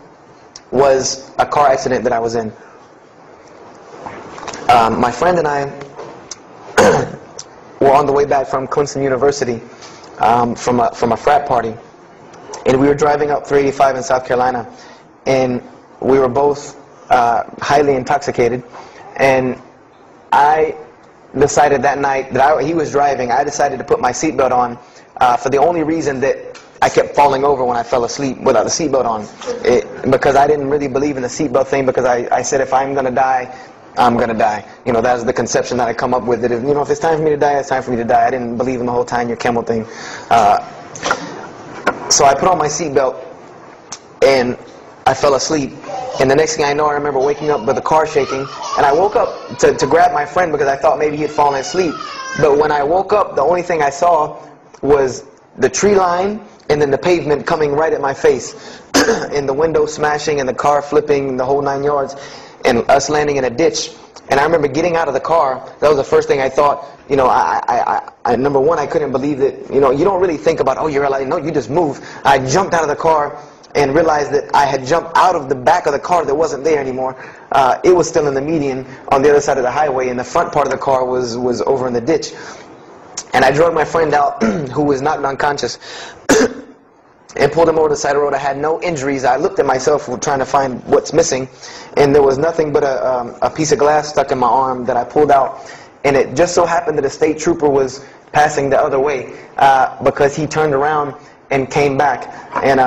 was a car accident that I was in. My friend and I were on the way back from Clemson University from a frat party, and we were driving up 385 in South Carolina, and we were both highly intoxicated, and I decided that night that he was driving, I decided to put my seatbelt on for the only reason that I kept falling over when I fell asleep without the seatbelt on, because I didn't really believe in the seatbelt thing, because I said if I'm going to die, I'm going to die. That was the conception that I come up with, that if it's time for me to die, it's time for me to die. I didn't believe in the whole tying your camel thing. So I put on my seatbelt, and I fell asleep. And the next thing I know, I remember waking up with the car shaking, and I woke up to grab my friend because I thought maybe he had fallen asleep. But when I woke up, the only thing I saw was the tree line and then the pavement coming right at my face. and the window smashing and the car flipping, the whole 9 yards, and us landing in a ditch. And I remember getting out of the car. That was the first thing I thought. You know, number one, I couldn't believe that. You know, you don't really think about, oh, you're alive. No, you just move. I jumped out of the car and realized that I had jumped out of the back of the car that wasn't there anymore. It was still in the median on the other side of the highway, and the front part of the car was over in the ditch. And I drug my friend out, who was knocked unconscious, and pulled him over to the side of the road. I had no injuries. I looked at myself trying to find what's missing, and there was nothing but a piece of glass stuck in my arm that I pulled out. And it just so happened that a state trooper was passing the other way, because he turned around and came back. And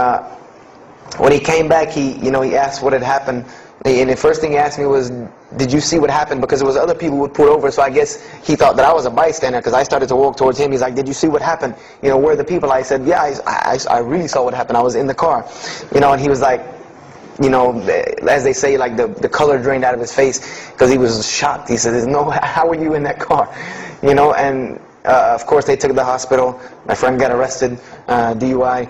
when he came back, he asked what had happened. And the first thing he asked me was, did you see what happened? Because there was other people who would pull over, so I guess he thought that I was a bystander, because I started to walk towards him. He's like, did you see what happened? You know, where are the people? I said, yeah, I really saw what happened. I was in the car. You know, and he was like, you know, as they say, like the color drained out of his face, because he was shocked. He said, "There's no, how were you in that car?" You know, and of course they took to the hospital. My friend got arrested, DUI.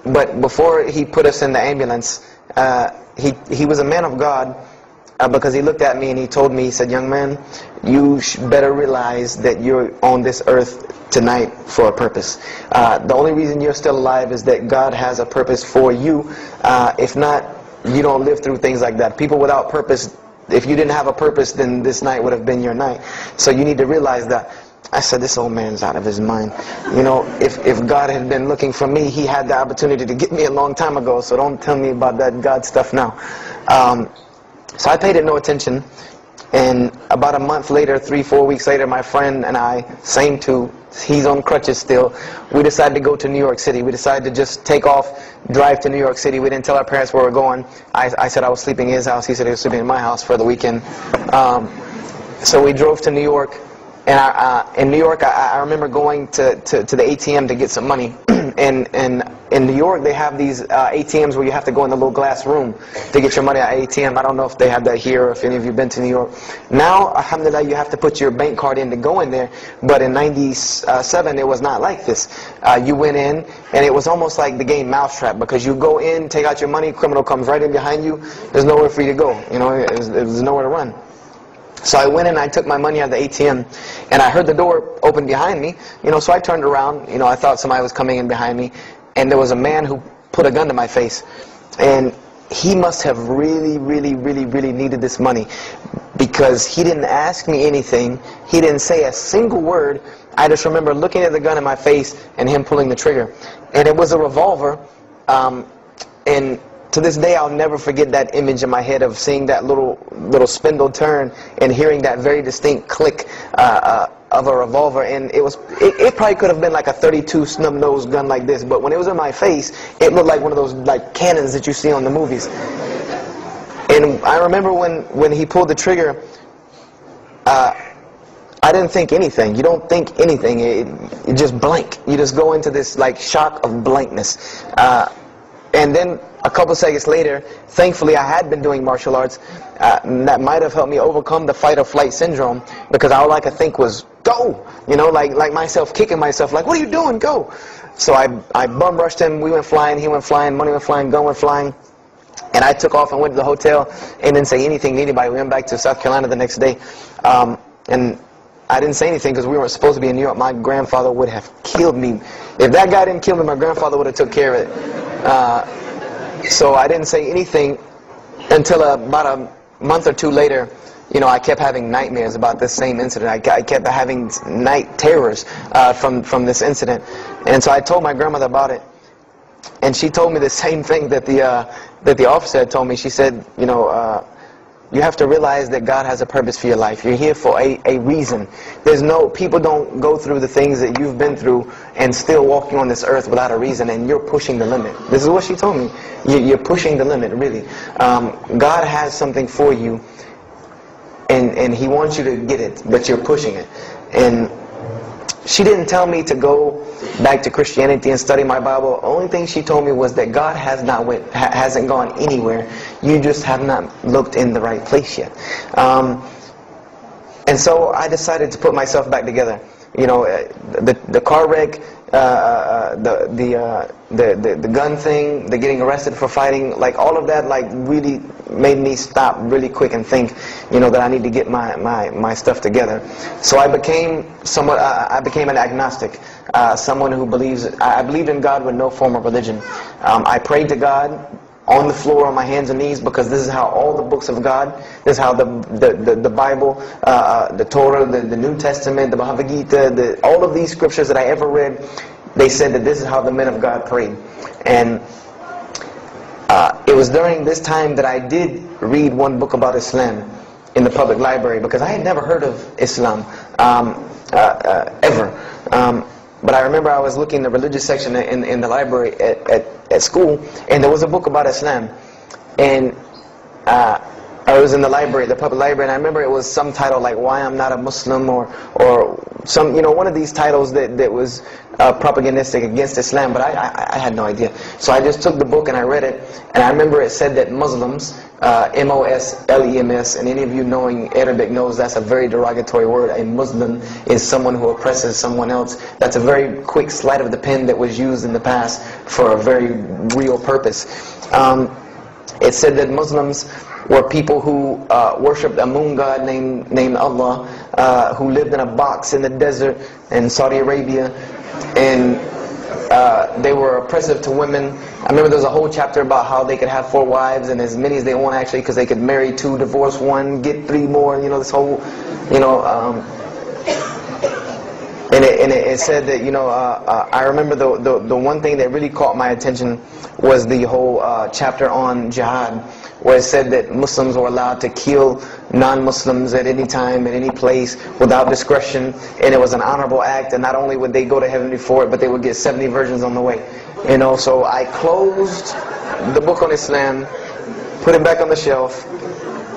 But before he put us in the ambulance, he was a man of God, because he looked at me and he told me, he said, young man, you better realize that you're on this earth tonight for a purpose. The only reason you're still alive is that God has a purpose for you. If not, you don't live through things like that. People without purpose, if you didn't have a purpose, then this night would have been your night. So you need to realize that. I said, this old man's out of his mind. You know, if God had been looking for me, he had the opportunity to get me a long time ago, so don't tell me about that God stuff now. So I paid it no attention, and about a month later, 3-4 weeks later, my friend and I, same two, he's on crutches still, we decided to go to New York City. We decided to just take off, drive to New York City. We didn't tell our parents where we were going. I said I was sleeping in his house, he said he was sleeping in my house for the weekend. So we drove to New York. And in New York, I remember going to the ATM to get some money. And in New York, they have these ATMs where you have to go in the little glass room to get your money at ATM. I don't know if they have that here, or if any of you have been to New York. Now, alhamdulillah, you have to put your bank card in to go in there. But in '97, it was not like this. You went in, and it was almost like the game Mousetrap, because you go in, take out your money, criminal comes right in behind you. There's nowhere for you to go. You know, there's nowhere to run. So I went in and I took my money out of the ATM, and I heard the door open behind me, you know, so I turned around, you know, I thought somebody was coming in behind me, and there was a man who put a gun to my face, and he must have really needed this money, because he didn't ask me anything, he didn't say a single word. I just remember looking at the gun in my face and him pulling the trigger, and it was a revolver, and to this day, I'll never forget that image in my head of seeing that little spindle turn and hearing that very distinct click of a revolver. And it probably could have been like a .32 snub-nosed gun like this, but when it was in my face, it looked like one of those like cannons that you see on the movies. And I remember when he pulled the trigger, I didn't think anything. You don't think anything. It just blank. You just go into this like shock of blankness. And then a couple seconds later, thankfully I had been doing martial arts. That might have helped me overcome the fight or flight syndrome, because all I could think was, go! You know, like myself kicking myself, like, what are you doing? Go! So I bum rushed him, we went flying, he went flying, money went flying, gun went flying. And I took off and went to the hotel and didn't say anything to anybody. We went back to South Carolina the next day. And I didn't say anything because we weren't supposed to be in New York. My grandfather would have killed me. If that guy didn't kill me, my grandfather would have took care of it. So I didn't say anything until about a month or two later. You know, I kept having nightmares about this same incident. I kept having night terrors from this incident. And so I told my grandmother about it. And she told me the same thing that the officer had told me. She said, you know, you have to realize that God has a purpose for your life. You're here for a reason. People don't go through the things that you've been through and still walking on this earth without a reason, and you're pushing the limit. This is what she told me. You're pushing the limit, really. God has something for you, and He wants you to get it, but you're pushing it. And she didn't tell me to go back to Christianity and study my Bible. The only thing she told me was that God hasn't gone anywhere. You just have not looked in the right place yet. And so I decided to put myself back together. You know, the car wreck, the gun thing, the getting arrested for fighting, like all of that, like really made me stop really quick and think, you know, that I need to get my stuff together. So I became somewhat, I became an agnostic, someone who believes, I believed in God with no form of religion. I prayed to God on the floor on my hands and knees, because this is how all the books of God, this is how the Bible, the Torah, the New Testament, the Bhagavad Gita, all of these scriptures that I ever read, they said that this is how the men of God prayed. And it was during this time that I did read one book about Islam in the public library, because I had never heard of Islam ever. But I remember I was looking in the religious section in the library at school, and there was a book about Islam. And I was in the library, the public library, and I remember it was some title like "Why I'm Not a Muslim," or some, you know, one of these titles that was propagandistic against Islam. But I had no idea. So I just took the book and I read it, and I remember it said that Muslims, M-O-S-L-E-M-S, and any of you knowing Arabic knows that's a very derogatory word. A Muslim is someone who oppresses someone else. That's a very quick sleight of the pen that was used in the past for a very real purpose. It said that Muslims were people who worshipped a moon god named Allah, who lived in a box in the desert in Saudi Arabia, and they were oppressive to women. I remember there was a whole chapter about how they could have 4 wives and as many as they want, actually, because they could marry 2, divorce 1, get 3 more. You know, this whole, you know. And it said that, you know, I remember the one thing that really caught my attention was the whole chapter on jihad, where it said that Muslims were allowed to kill non-Muslims at any time, at any place, without discretion, and it was an honorable act, and not only would they go to heaven before it, but they would get 70 virgins on the way. You know, so I closed the book on Islam, put it back on the shelf,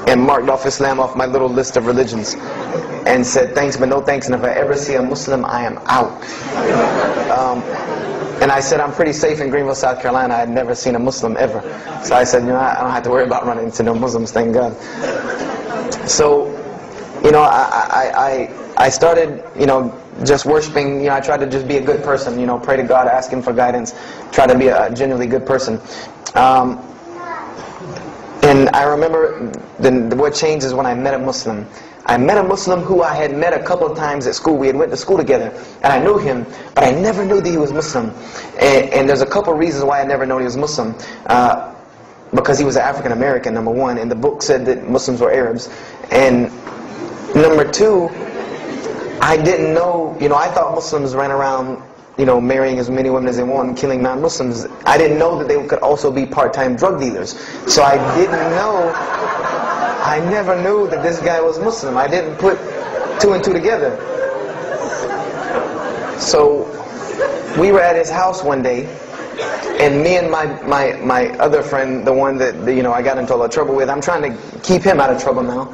and marked off Islam off my little list of religions, and said thanks but no thanks, and if I ever see a Muslim, I am out. And I said I'm pretty safe in Greenville, South Carolina. I had never seen a Muslim ever. So I said, you know, I don't have to worry about running into no Muslims, thank God. So, you know, I started, you know, just worshiping. You know, I tried to just be a good person, you know, pray to God, ask Him for guidance, try to be a genuinely good person. And I remember what changed is when I met a Muslim. I met a Muslim who I had met a couple of times at school. We had went to school together, and I knew him, but I never knew that he was Muslim. And there's a couple of reasons why I never knew he was Muslim. Because he was an African American, number one, and the book said that Muslims were Arabs. And number two, I didn't know, you know, I thought Muslims ran around, you know, marrying as many women as they want and killing non-Muslims. I didn't know that they could also be part-time drug dealers. So I didn't know, I never knew that this guy was Muslim. I didn't put 2 and 2 together. So we were at his house one day, and me and my other friend, the one that, you know, I got into a lot of trouble with, I'm trying to keep him out of trouble now.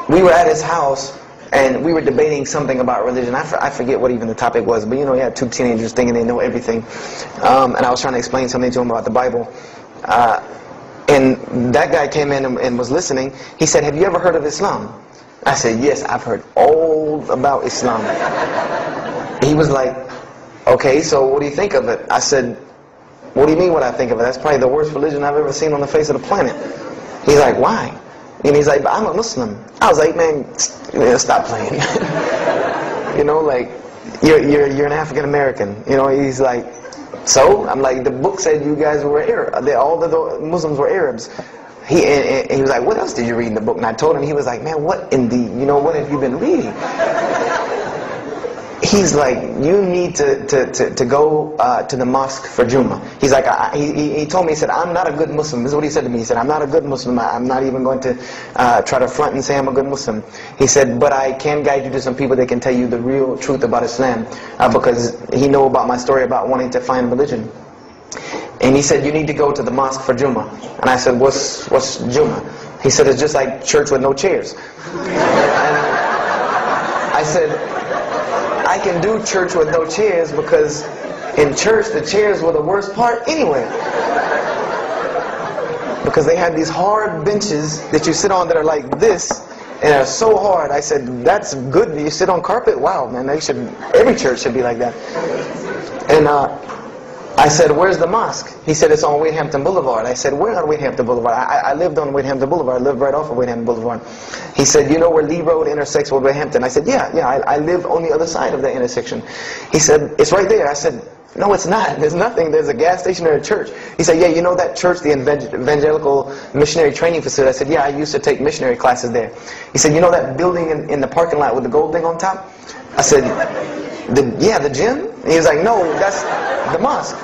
We were at his house, and we were debating something about religion. I forget what even the topic was, but you know, you had 2 teenagers thinking they know everything. And I was trying to explain something to him about the Bible. And that guy came in and was listening. He said, "Have you ever heard of Islam?" I said, "Yes, I've heard all about Islam." He was like, "Okay, so what do you think of it?" I said, "What do you mean what I think of it? That's probably the worst religion I've ever seen on the face of the planet." He's like, "Why?" And he's like, "But I'm a Muslim." I was like, "Man, stop playing." You know, like, you're an African American. You know, he's like, "So?" I'm like, "The book said you guys were Arab. All the Muslims were Arabs." He was like, "What else did you read in the book?" And I told him. He was like, "Man, what in the, you know, what have you been reading?" He's like, "You need to go to the mosque for Jummah." He's like, he told me, he said, "I'm not a good Muslim." This is what he said to me. He said, "I'm not a good Muslim. I'm not even going to try to front and say I'm a good Muslim." He said, "But I can guide you to some people that can tell you the real truth about Islam," because he knew about my story about wanting to find religion. And he said, "You need to go to the mosque for Jummah." And I said, What's Jummah?" He said, "It's just like church with no chairs." And I said, "I can do church with no chairs because in church the chairs were the worst part anyway. Because they had these hard benches that you sit on that are like this, And it was so hard. I said, that's good. You sit on carpet? Wow, man. Every church should be like that. And I said, where's the mosque? He said, it's on Wade-Hampton Boulevard. I said, where on Wade-Hampton Boulevard? I lived on Wade-Hampton Boulevard. I lived right off of Wade-Hampton Boulevard. He said, you know where Lee Road intersects with Wade-Hampton? I said, yeah, I live on the other side of the intersection. He said, it's right there. I said, no, it's not. There's nothing. There's a gas station or a church. He said, yeah, you know that church, the Evangelical Missionary Training Facility? I said, yeah, I used to take missionary classes there. He said, you know that building in the parking lot with the gold thing on top? I said, yeah, the gym? And he was like, no, that's the mosque.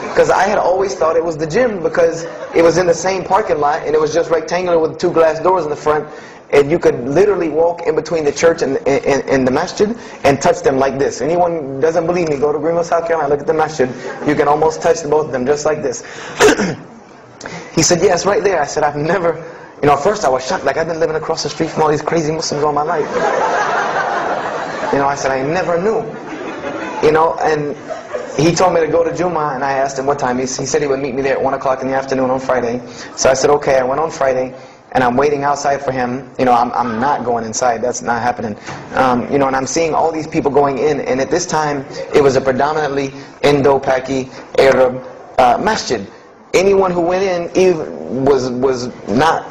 Because I had always thought it was the gym because it was in the same parking lot and it was just rectangular with 2 glass doors in the front. And you could literally walk in between the church and the masjid and touch them like this. Anyone doesn't believe me, go to Greenville, South Carolina, look at the masjid. You can almost touch both of them just like this. He said, yeah, it's right there. I said, I've never, at first I was shocked. Like, I've been living across the street from all these crazy Muslims all my life. I said, I never knew. And he told me to go to Jummah, and I asked him what time. He said he would meet me there at 1 o'clock in the afternoon on Friday. So I said, okay. I went on Friday. And I'm waiting outside for him. I'm not going inside. That's not happening. And I'm seeing all these people going in. And at this time, it was a predominantly Indo-Paki Arab masjid. Anyone who went in was not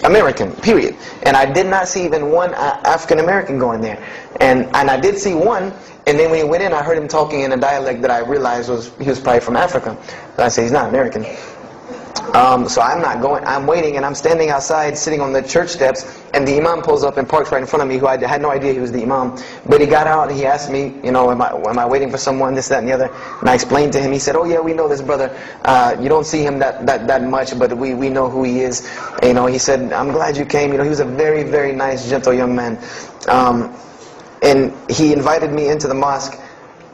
American, period. And I did not see even one African American going there. And I did see one. And then when he went in, I heard him talking in a dialect that I realized he was probably from Africa. So I said, he's not American. So I'm not going. I'm waiting, and I'm standing outside, sitting on the church steps, and the imam pulls up and parks right in front of me, who I had no idea he was the imam. But he got out and he asked me, am I waiting for someone, this, that, and the other? And I explained to him. He said, oh yeah, we know this brother. You don't see him that much, but we know who he is. He said, I'm glad you came. He was a very, very nice, gentle young man. And he invited me into the mosque,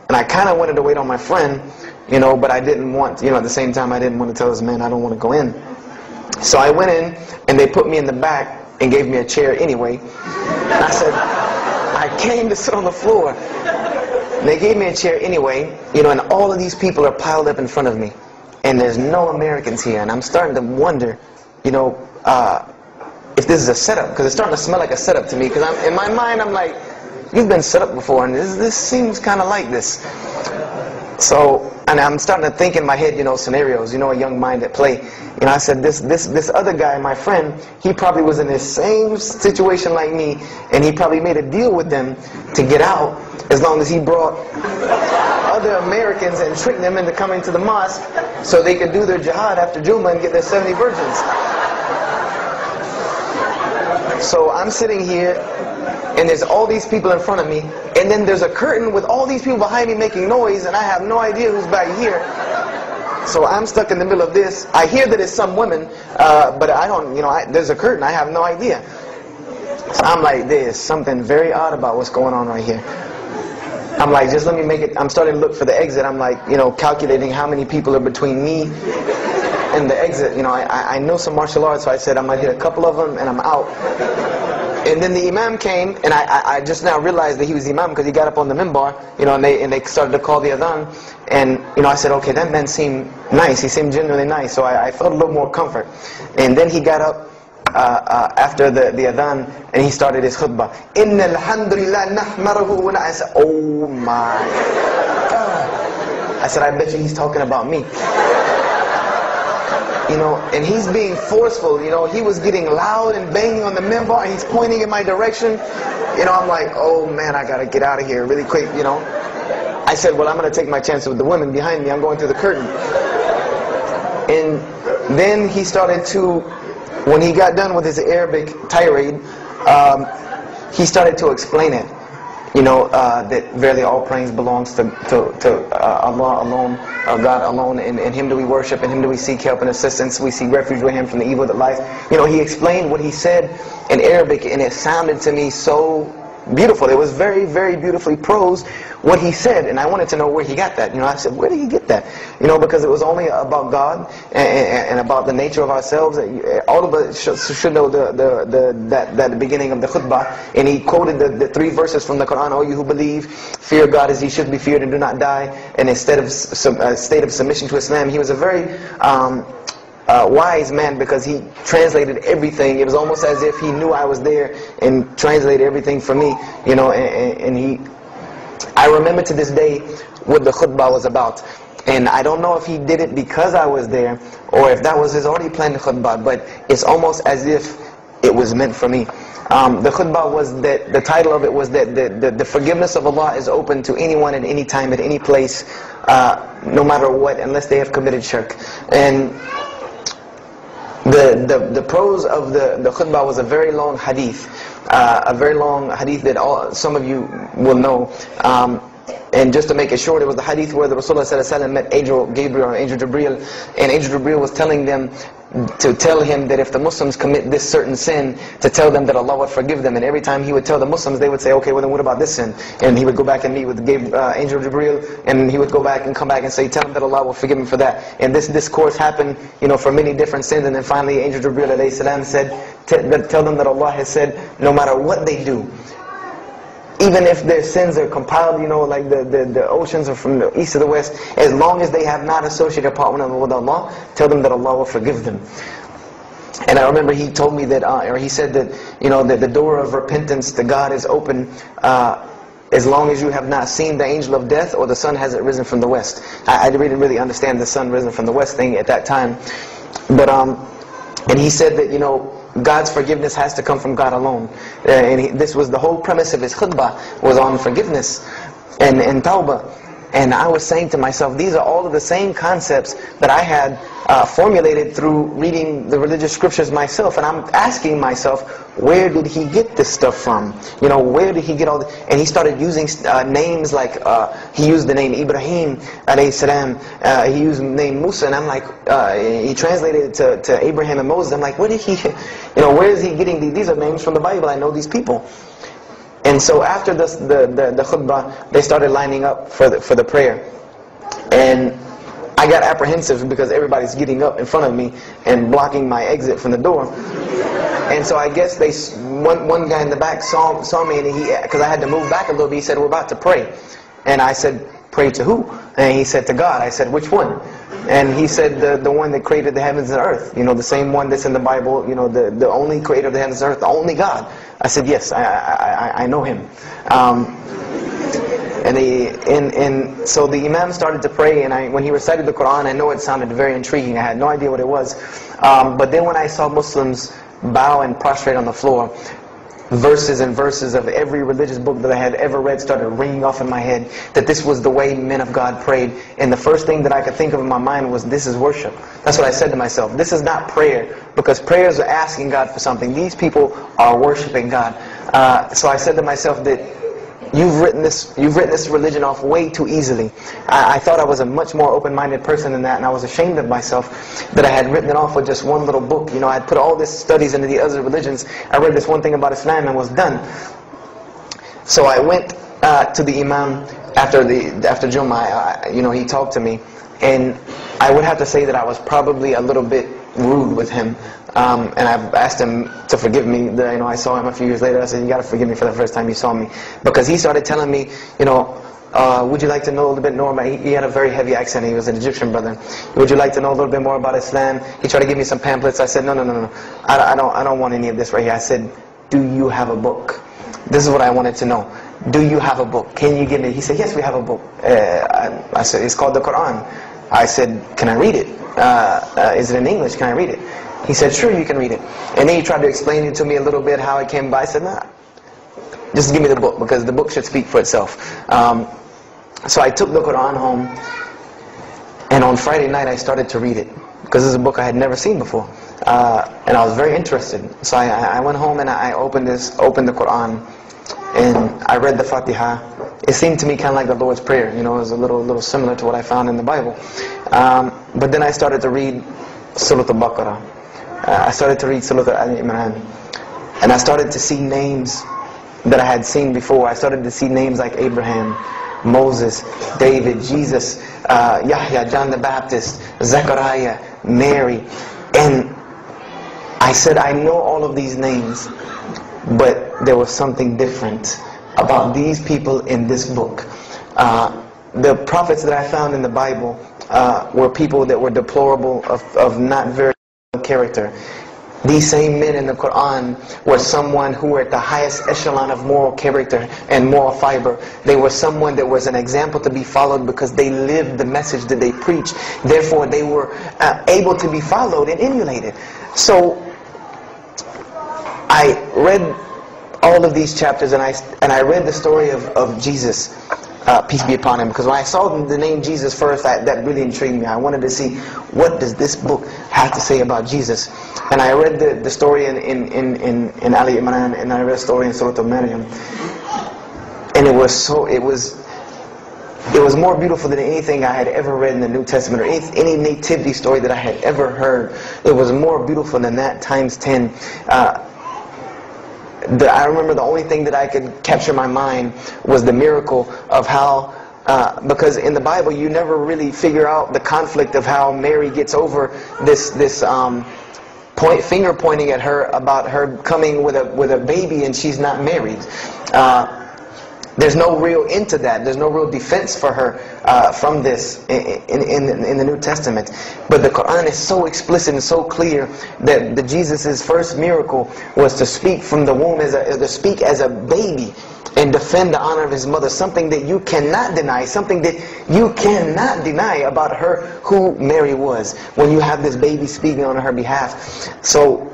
and I kind of wanted to wait on my friend. But I didn't want, at the same time I didn't want to tell this man I don't want to go in. So I went in, and they put me in the back and gave me a chair anyway. And I said, I came to sit on the floor. And they gave me a chair anyway, and all of these people are piled up in front of me. And there's no Americans here, and I'm starting to wonder, if this is a setup, because it's starting to smell like a setup to me, because in my mind I'm like, you've been set up before, and this seems kind of like this. So, and I'm starting to think in my head, scenarios, a young mind at play. I said, this other guy, my friend, he probably was in the same situation like me, and he probably made a deal with them to get out, as long as he brought other Americans and tricked them into coming to the mosque, so they could do their jihad after Jummah and get their 70 virgins. So I'm sitting here, and there's all these people in front of me, and then there's a curtain with all these people behind me making noise, and I have no idea who's back here. So I'm stuck in the middle of this. I hear that it's some women, but I don't, there's a curtain, I have no idea. So I'm like, there's something very odd about what's going on right here. I'm like, just let me make it. I'm starting to look for the exit. I'm like, calculating how many people are between me and the exit. I know some martial arts, so I said I might hit a couple of them and I'm out. And then the imam came, and I just now realized that he was the imam because he got up on the minbar, and they started to call the adhan. And I said, okay, that man seemed nice. He seemed genuinely nice, so I felt a little more comfort. And then he got up after the adhan, and he started his khutbah. Inna alhamdulillah nahmaruhu wa I said, oh my God. I said, I bet you he's talking about me. And he's being forceful. He was getting loud and banging on the minbar, and he's pointing in my direction. I'm like, oh man, I gotta get out of here really quick. I said, well, I'm gonna take my chances with the women behind me. I'm going through the curtain. And then he started to, when he got done with his Arabic tirade, he started to explain it. That verily all praise belongs to Allah alone, God alone. In Him do we worship, in Him do we seek help and assistance. We seek refuge with Him from the evil that lies. He explained what he said in Arabic, and it sounded to me so beautiful. It was very, very beautifully prosed what he said, and I wanted to know where he got that. I said, where did he get that? Because it was only about God and about the nature of ourselves. All of us should know that the beginning of the khutbah, and he quoted the 3 verses from the Quran. O you who believe, fear God as He should be feared and do not die. And instead of a state of submission to Islam, he was a very wise man, because he translated everything. It was almost as if he knew I was there and translated everything for me, you know. I remember to this day what the khutbah was about. And I don't know if he did it because I was there, or if that was his already planned khutbah, but it's almost as if it was meant for me. The khutbah was that, the title of it was that the forgiveness of Allah is open to anyone at any time, at any place, no matter what, unless they have committed shirk. And the prose of the khutbah was a very long hadith, that some of you will know. And just to make it short, it was the hadith where the Rasulullah ﷺ met Angel Gabriel, or Angel Jibreel, and Angel Jibreel was telling them to tell him that if the Muslims commit this certain sin, to tell them that Allah would forgive them. And every time he would tell the Muslims, they would say, okay, well then what about this sin? And he would go back and meet with Angel Jibreel, and he would go back and come back and say, tell them that Allah will forgive him for that. And this discourse happened, you know, for many different sins. And then finally Angel Jibreel alayhi salam said, tell them that Allah has said, no matter what they do, even if their sins are compiled, you know, like the oceans are from the east to the west, as long as they have not associated a partner with Allah, tell them that Allah will forgive them. And I remember he told me that, or he said that, you know, that the door of repentance to God is open as long as you have not seen the angel of death or the sun hasn't risen from the west. I didn't really understand the sun risen from the west thing at that time. But, and he said that, you know, God's forgiveness has to come from God alone. This was the whole premise of his khutbah, was on forgiveness and tawbah. And I was saying to myself, these are all of the same concepts that I had formulated through reading the religious scriptures myself. And I'm asking myself, where did he get this stuff from? You know, where did he get all this? And he started using names like, he used the name Ibrahim alayhi salam, he used the name Musa, and I'm like, he translated it to Abraham and Moses. I'm like, where did he, you know, where is he getting these? These are names from the Bible, I know these people. And so after the khutbah, they started lining up for the prayer. And I got apprehensive because everybody's getting up in front of me and blocking my exit from the door. And so I guess one guy in the back saw me, and because I had to move back a little bit, he said, we're about to pray. And I said, pray to who? And he said, to God. I said, which one? And he said, the one that created the heavens and earth. You know, the same one that's in the Bible, you know, the only creator of the heavens and earth, the only God. I said, yes, I know him. And so the Imam started to pray, and when he recited the Quran, I know it sounded very intriguing. I had no idea what it was. But then when I saw Muslims bow and prostrate on the floor, verses and verses of every religious book that I had ever read started ringing off in my head, that this was the way men of God prayed. And the first thing that I could think of in my mind was, this is worship. That's what I said to myself. This is not prayer, because prayers are asking God for something. These people are worshiping God. So I said to myself that you've written this religion off way too easily. I thought I was a much more open-minded person than that, and I was ashamed of myself that I had written it off with just one little book. You know, I'd put all these studies into the other religions. I read this one thing about Islam and was done. So I went to the Imam after Jummah. You know, he talked to me, and I would have to say that I was probably a little bit rude with him. And I asked him to forgive me. You know, I saw him a few years later. I said, you got to forgive me for the first time you saw me. Because he started telling me, you know, would you like to know a little bit more about, he had a very heavy accent, he was an Egyptian brother. Would you like to know a little bit more about Islam? He tried to give me some pamphlets. I said, no. I don't want any of this right here. I said, do you have a book? This is what I wanted to know. Do you have a book? Can you give me? He said, yes, we have a book. I said, it's called the Quran. I said, can I read it? Is it in English? Can I read it? He said, sure, you can read it. And then he tried to explain it to me a little bit, how it came by. I said, nah, just give me the book, because the book should speak for itself. So I took the Quran home, and on Friday night I started to read it, because this is a book I had never seen before. And I was very interested. So I went home and I opened the Quran, and I read the Fatiha. It seemed to me kind of like the Lord's Prayer. You know, it was a little similar to what I found in the Bible. But then I started to read Surah Al-Baqarah. I started to read Surah Al-Imran. And I started to see names that I had seen before. I started to see names like Abraham, Moses, David, Jesus, Yahya, John the Baptist, Zechariah, Mary. And I said, I know all of these names, but there was something different about these people in this book. The prophets that I found in the Bible were people that were deplorable, of not very character. These same men in the Quran were someone who were at the highest echelon of moral character and moral fiber. They were someone that was an example to be followed because they lived the message that they preached. Therefore, they were able to be followed and emulated. So, I read all of these chapters and I read the story of Jesus. Peace be upon him, because when I saw the name Jesus first, that really intrigued me. I wanted to see, what does this book have to say about Jesus? And I read the story in Ali Imran, and I read the story in Surah Al-Maryam, and it was more beautiful than anything I had ever read in the New Testament, or any nativity story that I had ever heard. It was more beautiful than that times 10. I remember the only thing that I could capture in my mind was the miracle of how, because in the Bible you never really figure out the conflict of how Mary gets over this finger pointing at her about her coming with a baby and she's not married. There's no real end to that. There's no real defense for her from this in the New Testament. But the Quran is so explicit and so clear that Jesus' first miracle was to speak from the womb, to speak as a baby and defend the honor of his mother. Something that you cannot deny. Something that you cannot deny about her, who Mary was, when you have this baby speaking on her behalf. So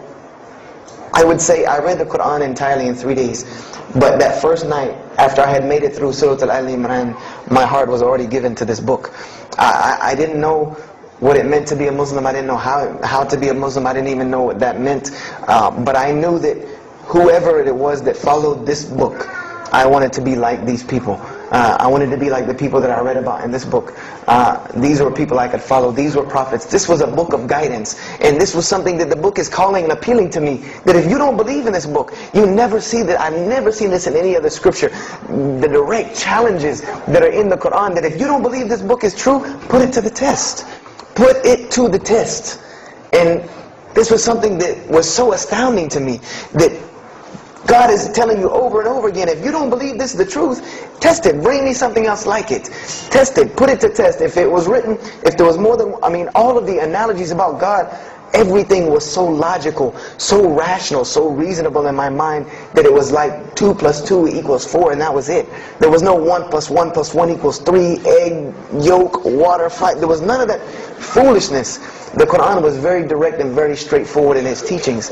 I would say I read the Quran entirely in 3 days. But that first night, after I had made it through Surah Al-Imran, my heart was already given to this book. I didn't know what it meant to be a Muslim. I didn't know how to be a Muslim. I didn't even know what that meant. But I knew that whoever it was that followed this book, I wanted to be like these people. I wanted to be like the people that I read about in this book. These were people I could follow. These were prophets. This was a book of guidance. And this was something that the book is calling and appealing to me. That if you don't believe in this book, you never see that. I've never seen this in any other scripture. The direct challenges that are in the Quran, that if you don't believe this book is true, put it to the test. Put it to the test. And this was something that was so astounding to me, that God is telling you over and over again, if you don't believe this is the truth, test it. Bring me something else like it. Test it. Put it to test. If it was written, if there was more than, all of the analogies about God, everything was so logical, so rational, so reasonable in my mind, that it was like 2 + 2 = 4, and that was it. There was no 1 + 1 + 1 = 3, egg, yolk, water, fight. There was none of that foolishness. The Quran was very direct and very straightforward in its teachings.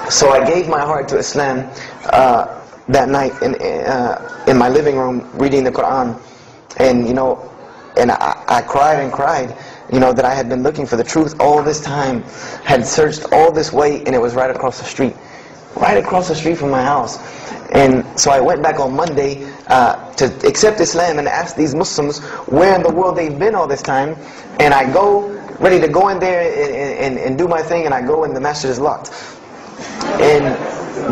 So I gave my heart to Islam that night in my living room, reading the Quran, and I cried and cried, that I had been looking for the truth all this time, had searched all this way, and it was right across the street from my house. And so I went back on Monday to accept Islam and ask these Muslims where in the world they've been all this time, and I go ready to go in there and do my thing, and I go and the masjid is locked. And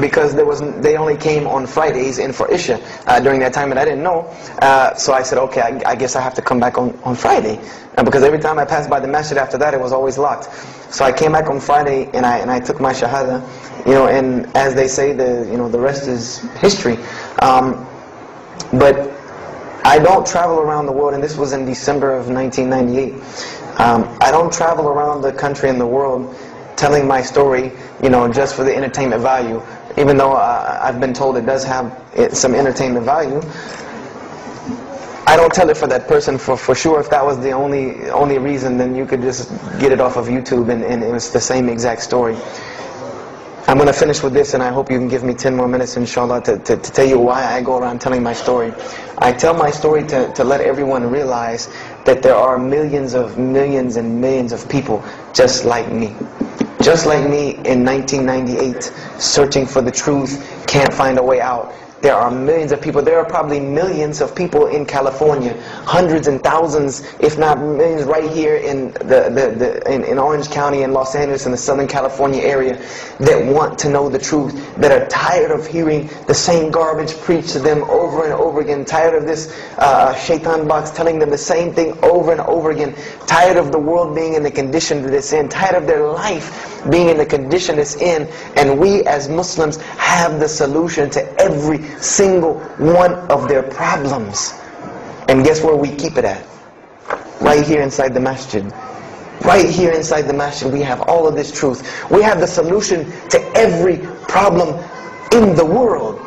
because they only came on Fridays and for Isha during that time, and I didn't know, so I said, okay, I guess I have to come back on Friday, because every time I passed by the masjid after that, it was always locked. So I came back on Friday and I took my shahada, and as they say, the rest is history. But I don't travel around the world, and this was in December of 1998. I don't travel around the country and the world telling my story, just for the entertainment value. Even though I've been told it does have some entertainment value, I don't tell it for that person. For sure, if that was the only reason, then you could just get it off of YouTube and it was the same exact story. I'm going to finish with this, and I hope you can give me 10 more minutes, inshallah, to tell you why I go around telling my story. I tell my story to let everyone realize that there are millions and millions of people just like me. Just like me in 1998, searching for the truth, can't find a way out. There are millions of people. There are probably millions of people in California, hundreds and thousands, if not millions, right here in in Orange County and Los Angeles in the Southern California area, that want to know the truth, that are tired of hearing the same garbage preached to them over and over again, tired of this shaitan box telling them the same thing over and over again, tired of the world being in the condition that it's in, tired of their life being in the condition it's in. And we as Muslims have the solution to every single one of their problems. And guess where we keep it at? Right here inside the masjid. Right here inside the masjid, we have all of this truth. We have the solution to every problem in the world.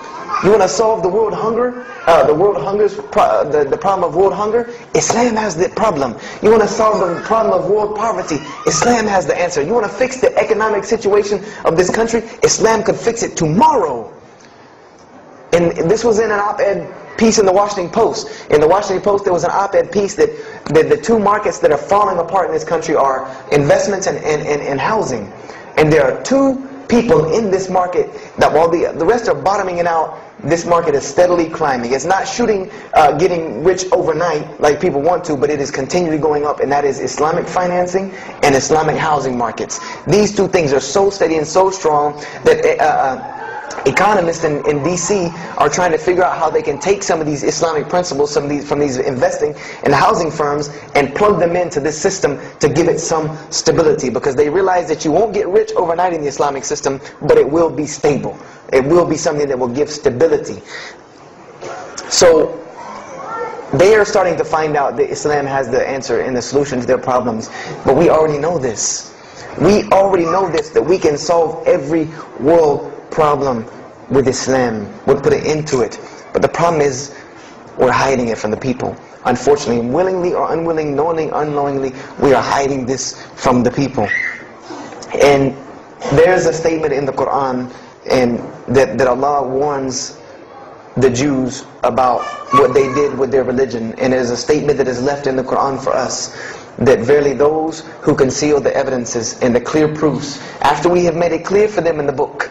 You want to solve the world hunger? The problem of world hunger? Islam has the problem. You want to solve the problem of world poverty? Islam has the answer. You want to fix the economic situation of this country? Islam could fix it tomorrow. And this was in an op-ed piece in the Washington Post. In the Washington Post, there was an op-ed piece that the two markets that are falling apart in this country are investments and housing. And there are two people in this market that while the rest are bottoming it out, this market is steadily climbing. It's not getting rich overnight like people want to, but it is continually going up, and that is Islamic financing and Islamic housing markets. These two things are so steady and so strong that economists in DC are trying to figure out how they can take some of these Islamic principles, from these investing and housing firms, and plug them into this system to give it some stability, because they realize that you won't get rich overnight in the Islamic system, but it will be stable. It will be something that will give stability. So they are starting to find out that Islam has the answer and the solution to their problems, but we already know this. We already know this, that we can solve every world problem with Islam. We'll put an end to it. But the problem is, we're hiding it from the people. Unfortunately, willingly or unwillingly, knowingly, unknowingly, we are hiding this from the people. And there's a statement in the Quran and that Allah warns the Jews about what they did with their religion. And there's a statement that is left in the Quran for us, that verily those who conceal the evidences and the clear proofs, after we have made it clear for them in the book,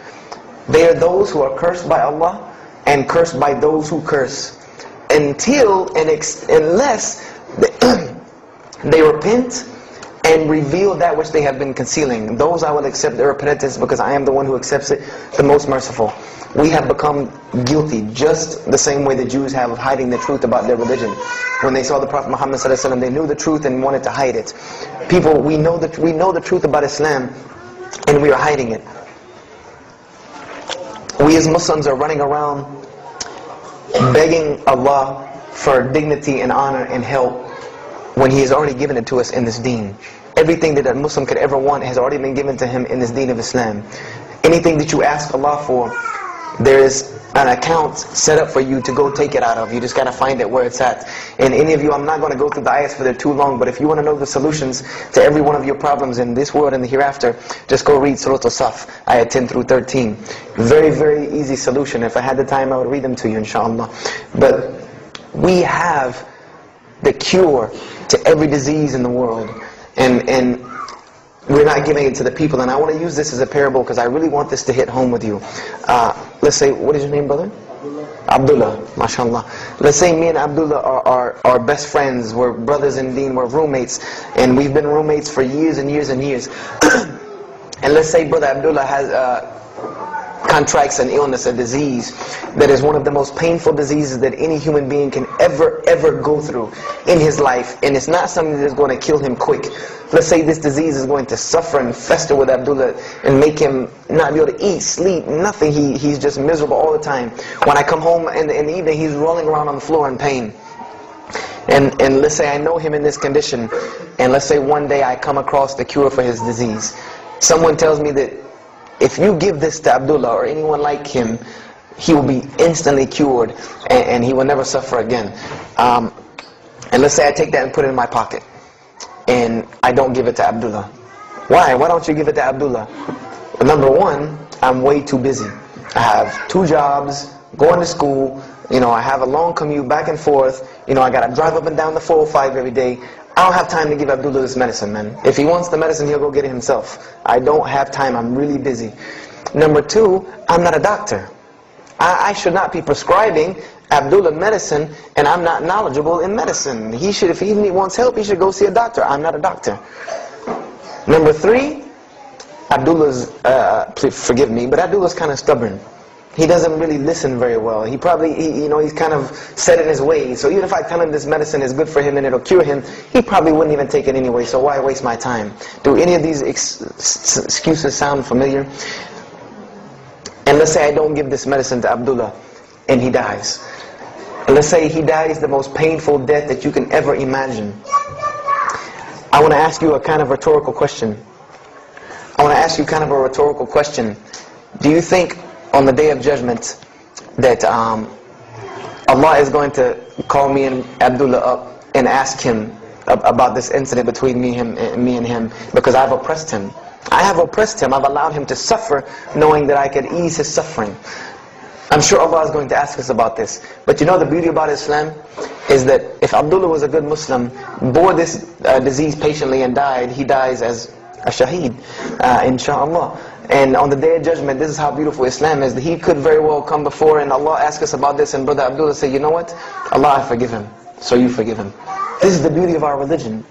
they are those who are cursed by Allah and cursed by those who curse, unless they repent and reveal that which they have been concealing. Those I will accept their repentance, because I am the one who accepts it, the most merciful. We have become guilty just the same way the Jews have of hiding the truth about their religion. When they saw the Prophet Muhammad ﷺ, they knew the truth and wanted to hide it. People, we know the truth about Islam, and we are hiding it. We as Muslims are running around begging Allah for dignity and honor and help when He has already given it to us in this deen. Everything that a Muslim could ever want has already been given to him in this deen of Islam. Anything that you ask Allah for, there is an account set up for you to go take it out of. You just got to find it where it's at. And any of you, I'm not going to go through the ayahs for they're too long, but if you want to know the solutions to every one of your problems in this world and the hereafter, just go read Surah Al-Saf, ayah 10 through 13. Very, very easy solution. If I had the time, I would read them to you, inshallah. But we have the cure to every disease in the world. And we're not giving it to the people. And I want to use this as a parable because I really want this to hit home with you. Let's say, what is your name, brother? Abdullah, mashallah. Let's say me and Abdullah are best friends. We're brothers in deen, we're roommates. And we've been roommates for years and years and years. And let's say brother Abdullah has contracts an illness, a disease that is one of the most painful diseases that any human being can ever go through in his life, and it's not something that is going to kill him quick. Let's say this disease is going to suffer and fester with Abdullah and make him not be able to eat, sleep, nothing. He's just miserable all the time. When I come home in the evening, he's rolling around on the floor in pain. And let's say I know him in this condition, and let's say one day I come across the cure for his disease. Someone tells me that if you give this to Abdullah or anyone like him, he will be instantly cured and he will never suffer again. And let's say I take that and put it in my pocket and I don't give it to Abdullah. Why? Why don't you give it to Abdullah? Well, number one, I'm way too busy. I have 2 jobs, going to school, I have a long commute back and forth, I got to drive up and down the 405 every day. I don't have time to give Abdullah this medicine, man. If he wants the medicine, he'll go get it himself. I don't have time. I'm really busy. Number 2, I'm not a doctor. I should not be prescribing Abdullah medicine, and I'm not knowledgeable in medicine. He should, if he wants help, he should go see a doctor. I'm not a doctor. Number 3, Abdullah's, please forgive me, but Abdullah's kind of stubborn. He doesn't really listen very well. He probably, he's kind of set in his ways. So even if I tell him this medicine is good for him and it'll cure him, he probably wouldn't even take it anyway. So why waste my time? Do any of these excuses sound familiar? And let's say I don't give this medicine to Abdullah and he dies. And let's say he dies the most painful death that you can ever imagine. I want to ask you a kind of rhetorical question. I want to ask you kind of a rhetorical question. Do you think on the Day of Judgment that Allah is going to call me and Abdullah up and ask him about this incident between me and him because I've oppressed him? I have oppressed him. I've allowed him to suffer knowing that I could ease his suffering. I'm sure Allah is going to ask us about this. But you know the beauty about Islam is that if Abdullah was a good Muslim, bore this disease patiently and died, he dies as a shaheed, inshaAllah. And on the Day of Judgment, this is how beautiful Islam is. That he could very well come before and Allah ask us about this, and Brother Abdullah say, you know what? Allah, I forgive him. So you forgive him. This is the beauty of our religion.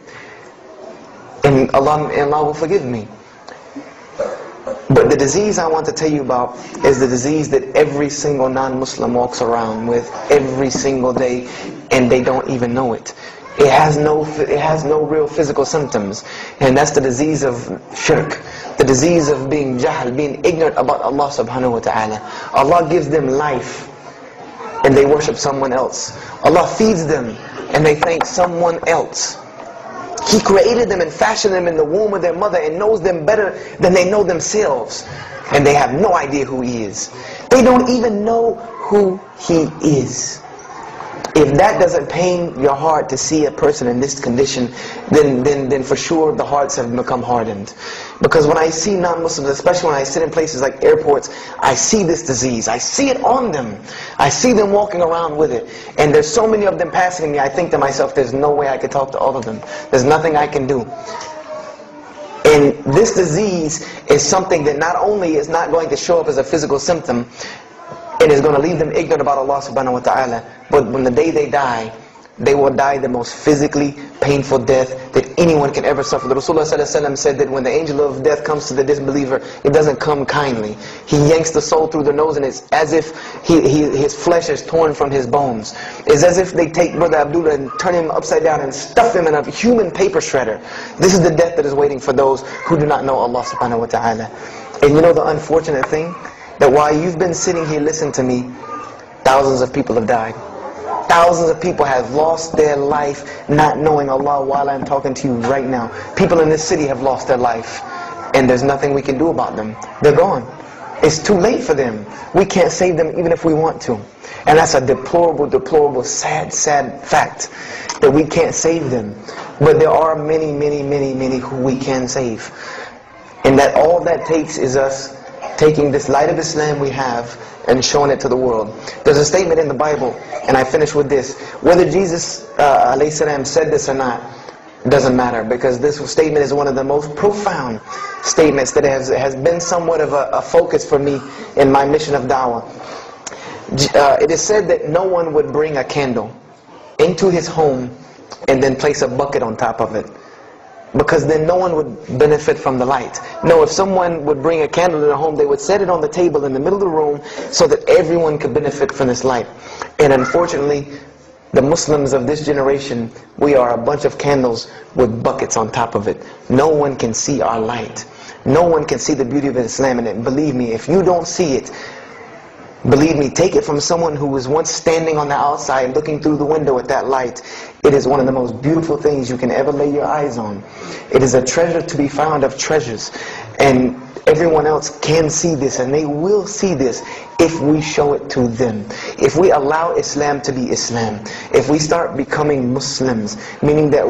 And Allah will forgive me. But the disease I want to tell you about is the disease that every single non-Muslim walks around with every single day, and they don't even know it. It has no real physical symptoms, and that's the disease of shirk, the disease of being jahl, being ignorant about Allah subhanahu wa ta'ala. Allah gives them life, and they worship someone else. Allah feeds them, and they thank someone else. He created them and fashioned them in the womb of their mother and knows them better than they know themselves. And they have no idea who He is. They don't even know who He is. If that doesn't pain your heart to see a person in this condition, then for sure the hearts have become hardened. Because when I see non-Muslims, especially when I sit in places like airports, I see this disease. I see it on them. I see them walking around with it. And there's so many of them passing me, I think to myself, there's no way I could talk to all of them. There's nothing I can do. And this disease is something that not only is not going to show up as a physical symptom, and is going to leave them ignorant about Allah subhanahu wa ta'ala, but when the day they die, they will die the most physically painful death that anyone can ever suffer. The Rasulullah said that when the angel of death comes to the disbeliever, it doesn't come kindly. He yanks the soul through the nose, and it's as if his flesh is torn from his bones. It's as if they take Brother Abdullah and turn him upside down and stuff him in a human paper shredder. This is the death that is waiting for those who do not know Allah subhanahu wa ta'ala. And you know the unfortunate thing? That while you've been sitting here listening to me, thousands of people have died. Thousands of people have lost their life not knowing Allah while I'm talking to you right now. People in this city have lost their life, and there's nothing we can do about them. They're gone. It's too late for them. We can't save them even if we want to. And that's a deplorable, deplorable, sad, sad fact that we can't save them. But there are many, many, many, many who we can save. And that all that takes is us taking this light of Islam we have and showing it to the world. There's a statement in the Bible, and I finish with this. Whether Jesus alayhi salam said this or not, doesn't matter, because this statement is one of the most profound statements that has been somewhat of a focus for me in my mission of da'wah. It is said that no one would bring a candle into his home and then place a bucket on top of it, because then no one would benefit from the light. No, if someone would bring a candle in their home, they would set it on the table in the middle of the room so that everyone could benefit from this light. And unfortunately, the Muslims of this generation, we are a bunch of candles with buckets on top of it. No one can see our light. No one can see the beauty of Islam in it. Believe me, if you don't see it, believe me, take it from someone who was once standing on the outside looking through the window at that light. It is one of the most beautiful things you can ever lay your eyes on. It is a treasure to be found of treasures. And everyone else can see this, and they will see this if we show it to them. If we allow Islam to be Islam. If we start becoming Muslims, meaning that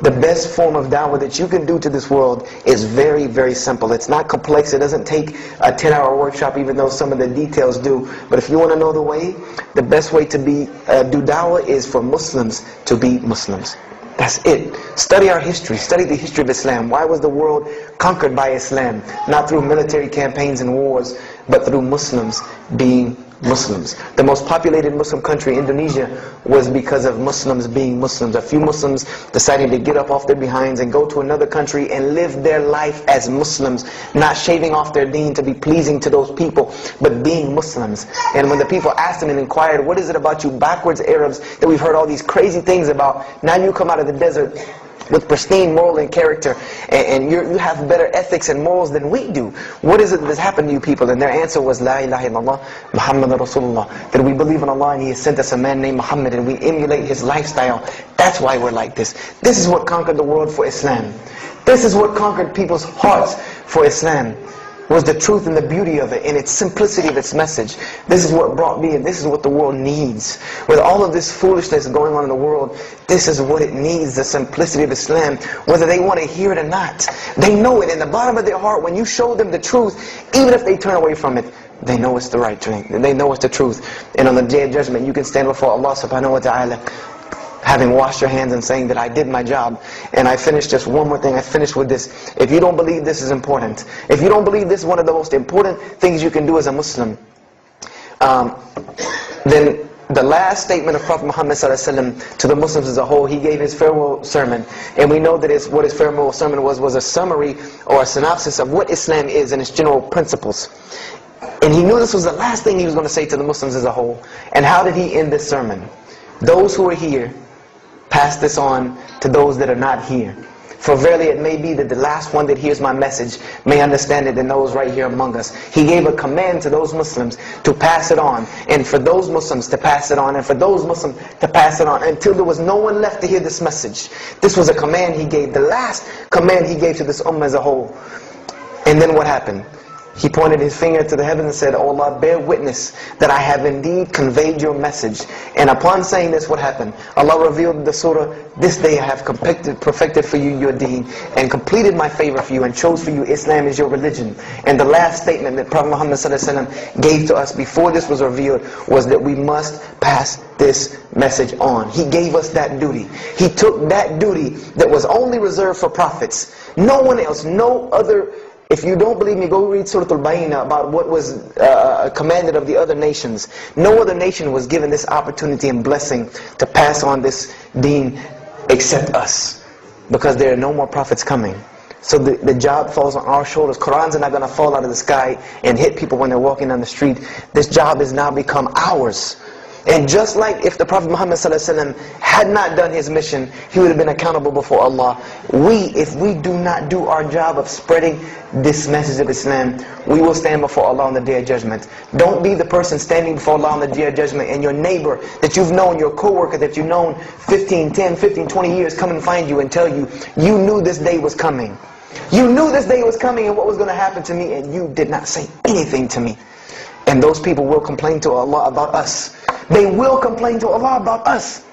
the best form of da'wah that you can do to this world is very, very simple. It's not complex. It doesn't take a 10-hour workshop, even though some of the details do. But if you want to know the way, the best way to do da'wah is for Muslims to be Muslims. That's it. Study our history. Study the history of Islam. Why was the world conquered by Islam? Not through military campaigns and wars, but through Muslims being Muslims. The most populated Muslim country, Indonesia, was because of Muslims being Muslims. A few Muslims deciding to get up off their behinds and go to another country and live their life as Muslims, not shaving off their deen to be pleasing to those people, but being Muslims. And when the people asked them and inquired, what is it about you backwards Arabs that we've heard all these crazy things about? Now you come out of the desert with pristine moral and character, and you have better ethics and morals than we do. What is it that's happened to you people? And their answer was, La ilaha illallah, Muhammad Rasulullah. That we believe in Allah and He has sent us a man named Muhammad, and we emulate his lifestyle. That's why we're like this. This is what conquered the world for Islam. This is what conquered people's hearts for Islam. Was the truth and the beauty of it, and its simplicity of its message. This is what brought me, and this is what the world needs. With all of this foolishness going on in the world, this is what it needs, the simplicity of Islam, whether they want to hear it or not. They know it in the bottom of their heart. When you show them the truth, even if they turn away from it, they know it's the right thing. They know it's the truth. And on the day of judgment, you can stand before Allah subhanahu wa ta'ala, having washed your hands and saying that I did my job. And I finished just one more thing. I finished with this. If you don't believe this is important, if you don't believe this is one of the most important things you can do as a Muslim, then the last statement of Prophet Muhammad ﷺ to the Muslims as a whole, he gave his farewell sermon. And we know that what his farewell sermon was a summary or a synopsis of what Islam is and its general principles. And he knew this was the last thing he was going to say to the Muslims as a whole. And how did he end this sermon? Those who are here, pass this on to those that are not here. For verily it may be that the last one that hears my message may understand it than those right here among us. He gave a command to those Muslims to pass it on, and for those Muslims to pass it on, and for those Muslims to pass it on, until there was no one left to hear this message. This was a command he gave, the last command he gave to this ummah as a whole. And then what happened? He pointed his finger to the heavens and said, "O Allah, bear witness that I have indeed conveyed your message." And upon saying this, what happened? Allah revealed the surah, "This day I have perfected for you your deen, and completed my favor for you, and chose for you Islam as your religion." And the last statement that Prophet Muhammad ﷺ gave to us before this was revealed was that we must pass this message on. He gave us that duty. He took that duty that was only reserved for prophets. No one else, no other. If you don't believe me, go read Surah Al-Bayna about what was commanded of the other nations. No other nation was given this opportunity and blessing to pass on this deen except us. Because there are no more prophets coming. So the job falls on our shoulders. Qurans are not going to fall out of the sky and hit people when they're walking down the street. This job has now become ours. And just like if the Prophet Muhammad ﷺ had not done his mission, he would have been accountable before Allah. If we do not do our job of spreading this message of Islam, we will stand before Allah on the Day of Judgment. Don't be the person standing before Allah on the Day of Judgment and your neighbor that you've known, your co-worker that you've known 10, 15, 20 years come and find you and tell you, you knew this day was coming. You knew this day was coming and what was going to happen to me, and you did not say anything to me. And those people will complain to Allah about us. They will complain to Allah about us.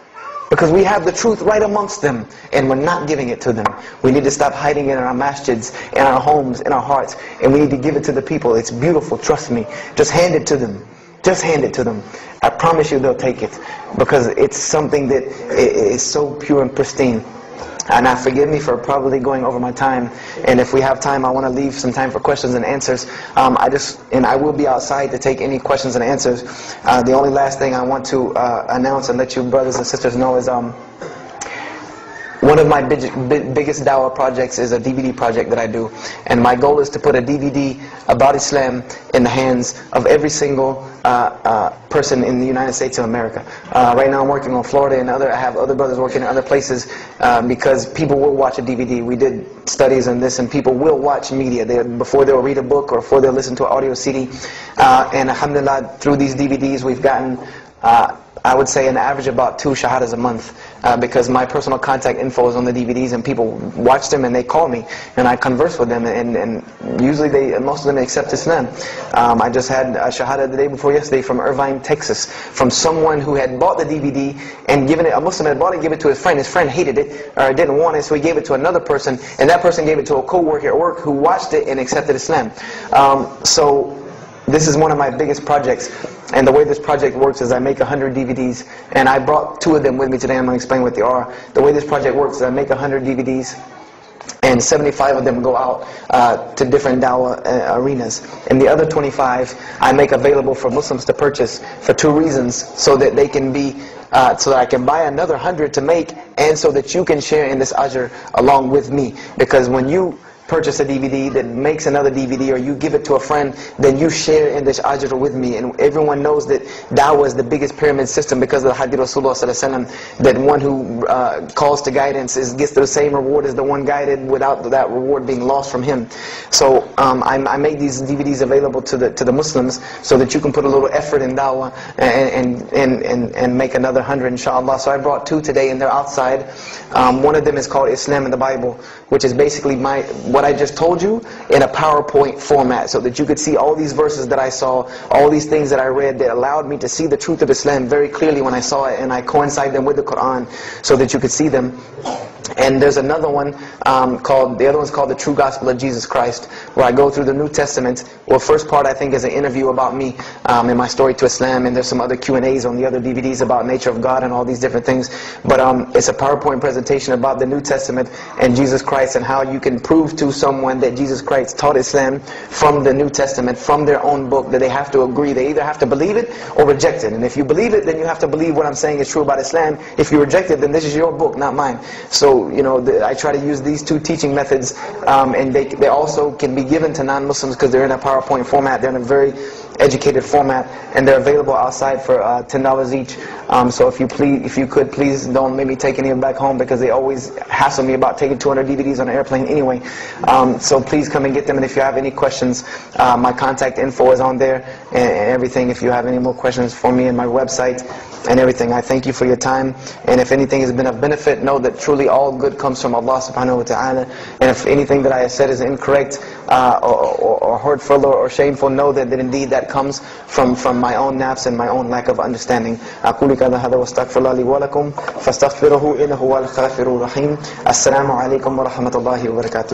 Because we have the truth right amongst them, and we're not giving it to them. We need to stop hiding it in our masjids, in our homes, in our hearts, and we need to give it to the people. It's beautiful, trust me. Just hand it to them. Just hand it to them. I promise you they'll take it. Because it's something that is so pure and pristine. And now forgive me for probably going over my time. And if we have time, I want to leave some time for questions and answers. I will be outside to take any questions and answers. The only last thing I want to announce and let you brothers and sisters know is one of my biggest dawah projects is a DVD project that I do. And my goal is to put a DVD about Islam in the hands of every single person in the United States of America. Right now I'm working on Florida, and I have other brothers working in other places because people will watch a DVD. We did studies on this, and people will watch media before they'll read a book or before they'll listen to an audio CD. And alhamdulillah, through these DVDs we've gotten I would say an average about 2 shahadas a month because my personal contact info is on the DVDs, and people watch them and they call me and I converse with them, and usually most of them accept Islam. I just had a shahada the day before yesterday from Irvine, Texas, from someone who had bought the DVD and given it, a Muslim had bought it and gave it to his friend. His friend hated it or didn't want it, so he gave it to another person, and that person gave it to a co-worker at work who watched it and accepted Islam. So this is one of my biggest projects, and the way this project works is I make 100 DVDs, and I brought 2 of them with me today. I'm going to explain what they are. The way this project works is I make 100 DVDs, and 75 of them go out to different dawah arenas. And the other 25 I make available for Muslims to purchase for 2 reasons: so that they can be, so that I can buy another 100 to make, and so that you can share in this ajr along with me. Because when you purchase a DVD, that makes another DVD, or you give it to a friend, then you share in this ajr with me. And everyone knows that da'wah is the biggest pyramid system because of the hadith Rasulullah sallallahu alaihi wasallam, that one who calls to guidance gets the same reward as the one guided, without that reward being lost from him. So I make these DVDs available to the Muslims so that you can put a little effort in da'wah and make another 100 inshallah. So I brought 2 today, and they're outside. One of them is called Islam in the Bible, which is basically what I just told you in a PowerPoint format, so that you could see all these verses that I saw, all these things that I read that allowed me to see the truth of Islam very clearly when I saw it, and I coincide them with the Quran so that you could see them. And there's another one the other one's called The True Gospel of Jesus Christ, where I go through the New Testament. Well, first part I think is an interview about me and my story to Islam, and there's some other Q&As on the other DVDs about nature of God and all these different things. But it's a PowerPoint presentation about the New Testament and Jesus Christ, and how you can prove to someone that Jesus Christ taught Islam from the New Testament, from their own book, that they have to agree. They either have to believe it or reject it. And if you believe it, then you have to believe what I'm saying is true about Islam. If you reject it, then this is your book, not mine. So, you know, I try to use these 2 teaching methods, and they also can be given to non-Muslims because they're in a PowerPoint format. They're in a very educated format, and they're available outside for $10 each. So if you could please don't make me take any of them back home, because they always hassle me about taking 200 DVDs on an airplane anyway. So please come and get them. And if you have any questions, my contact info is on there and everything. If you have any more questions for me, and my website and everything. I thank you for your time, and if anything has been of benefit, know that truly all good comes from Allah subhanahu wa ta'ala. And if anything that I have said is incorrect or hurtful or shameful, know that indeed that comes from my own nafs and my own lack of understanding. أقول كذا هذا واستغفر الله لي ولكم فاستغفروه إنه هو الغفور الرحيم. السلام عليكم ورحمة الله وبركاته.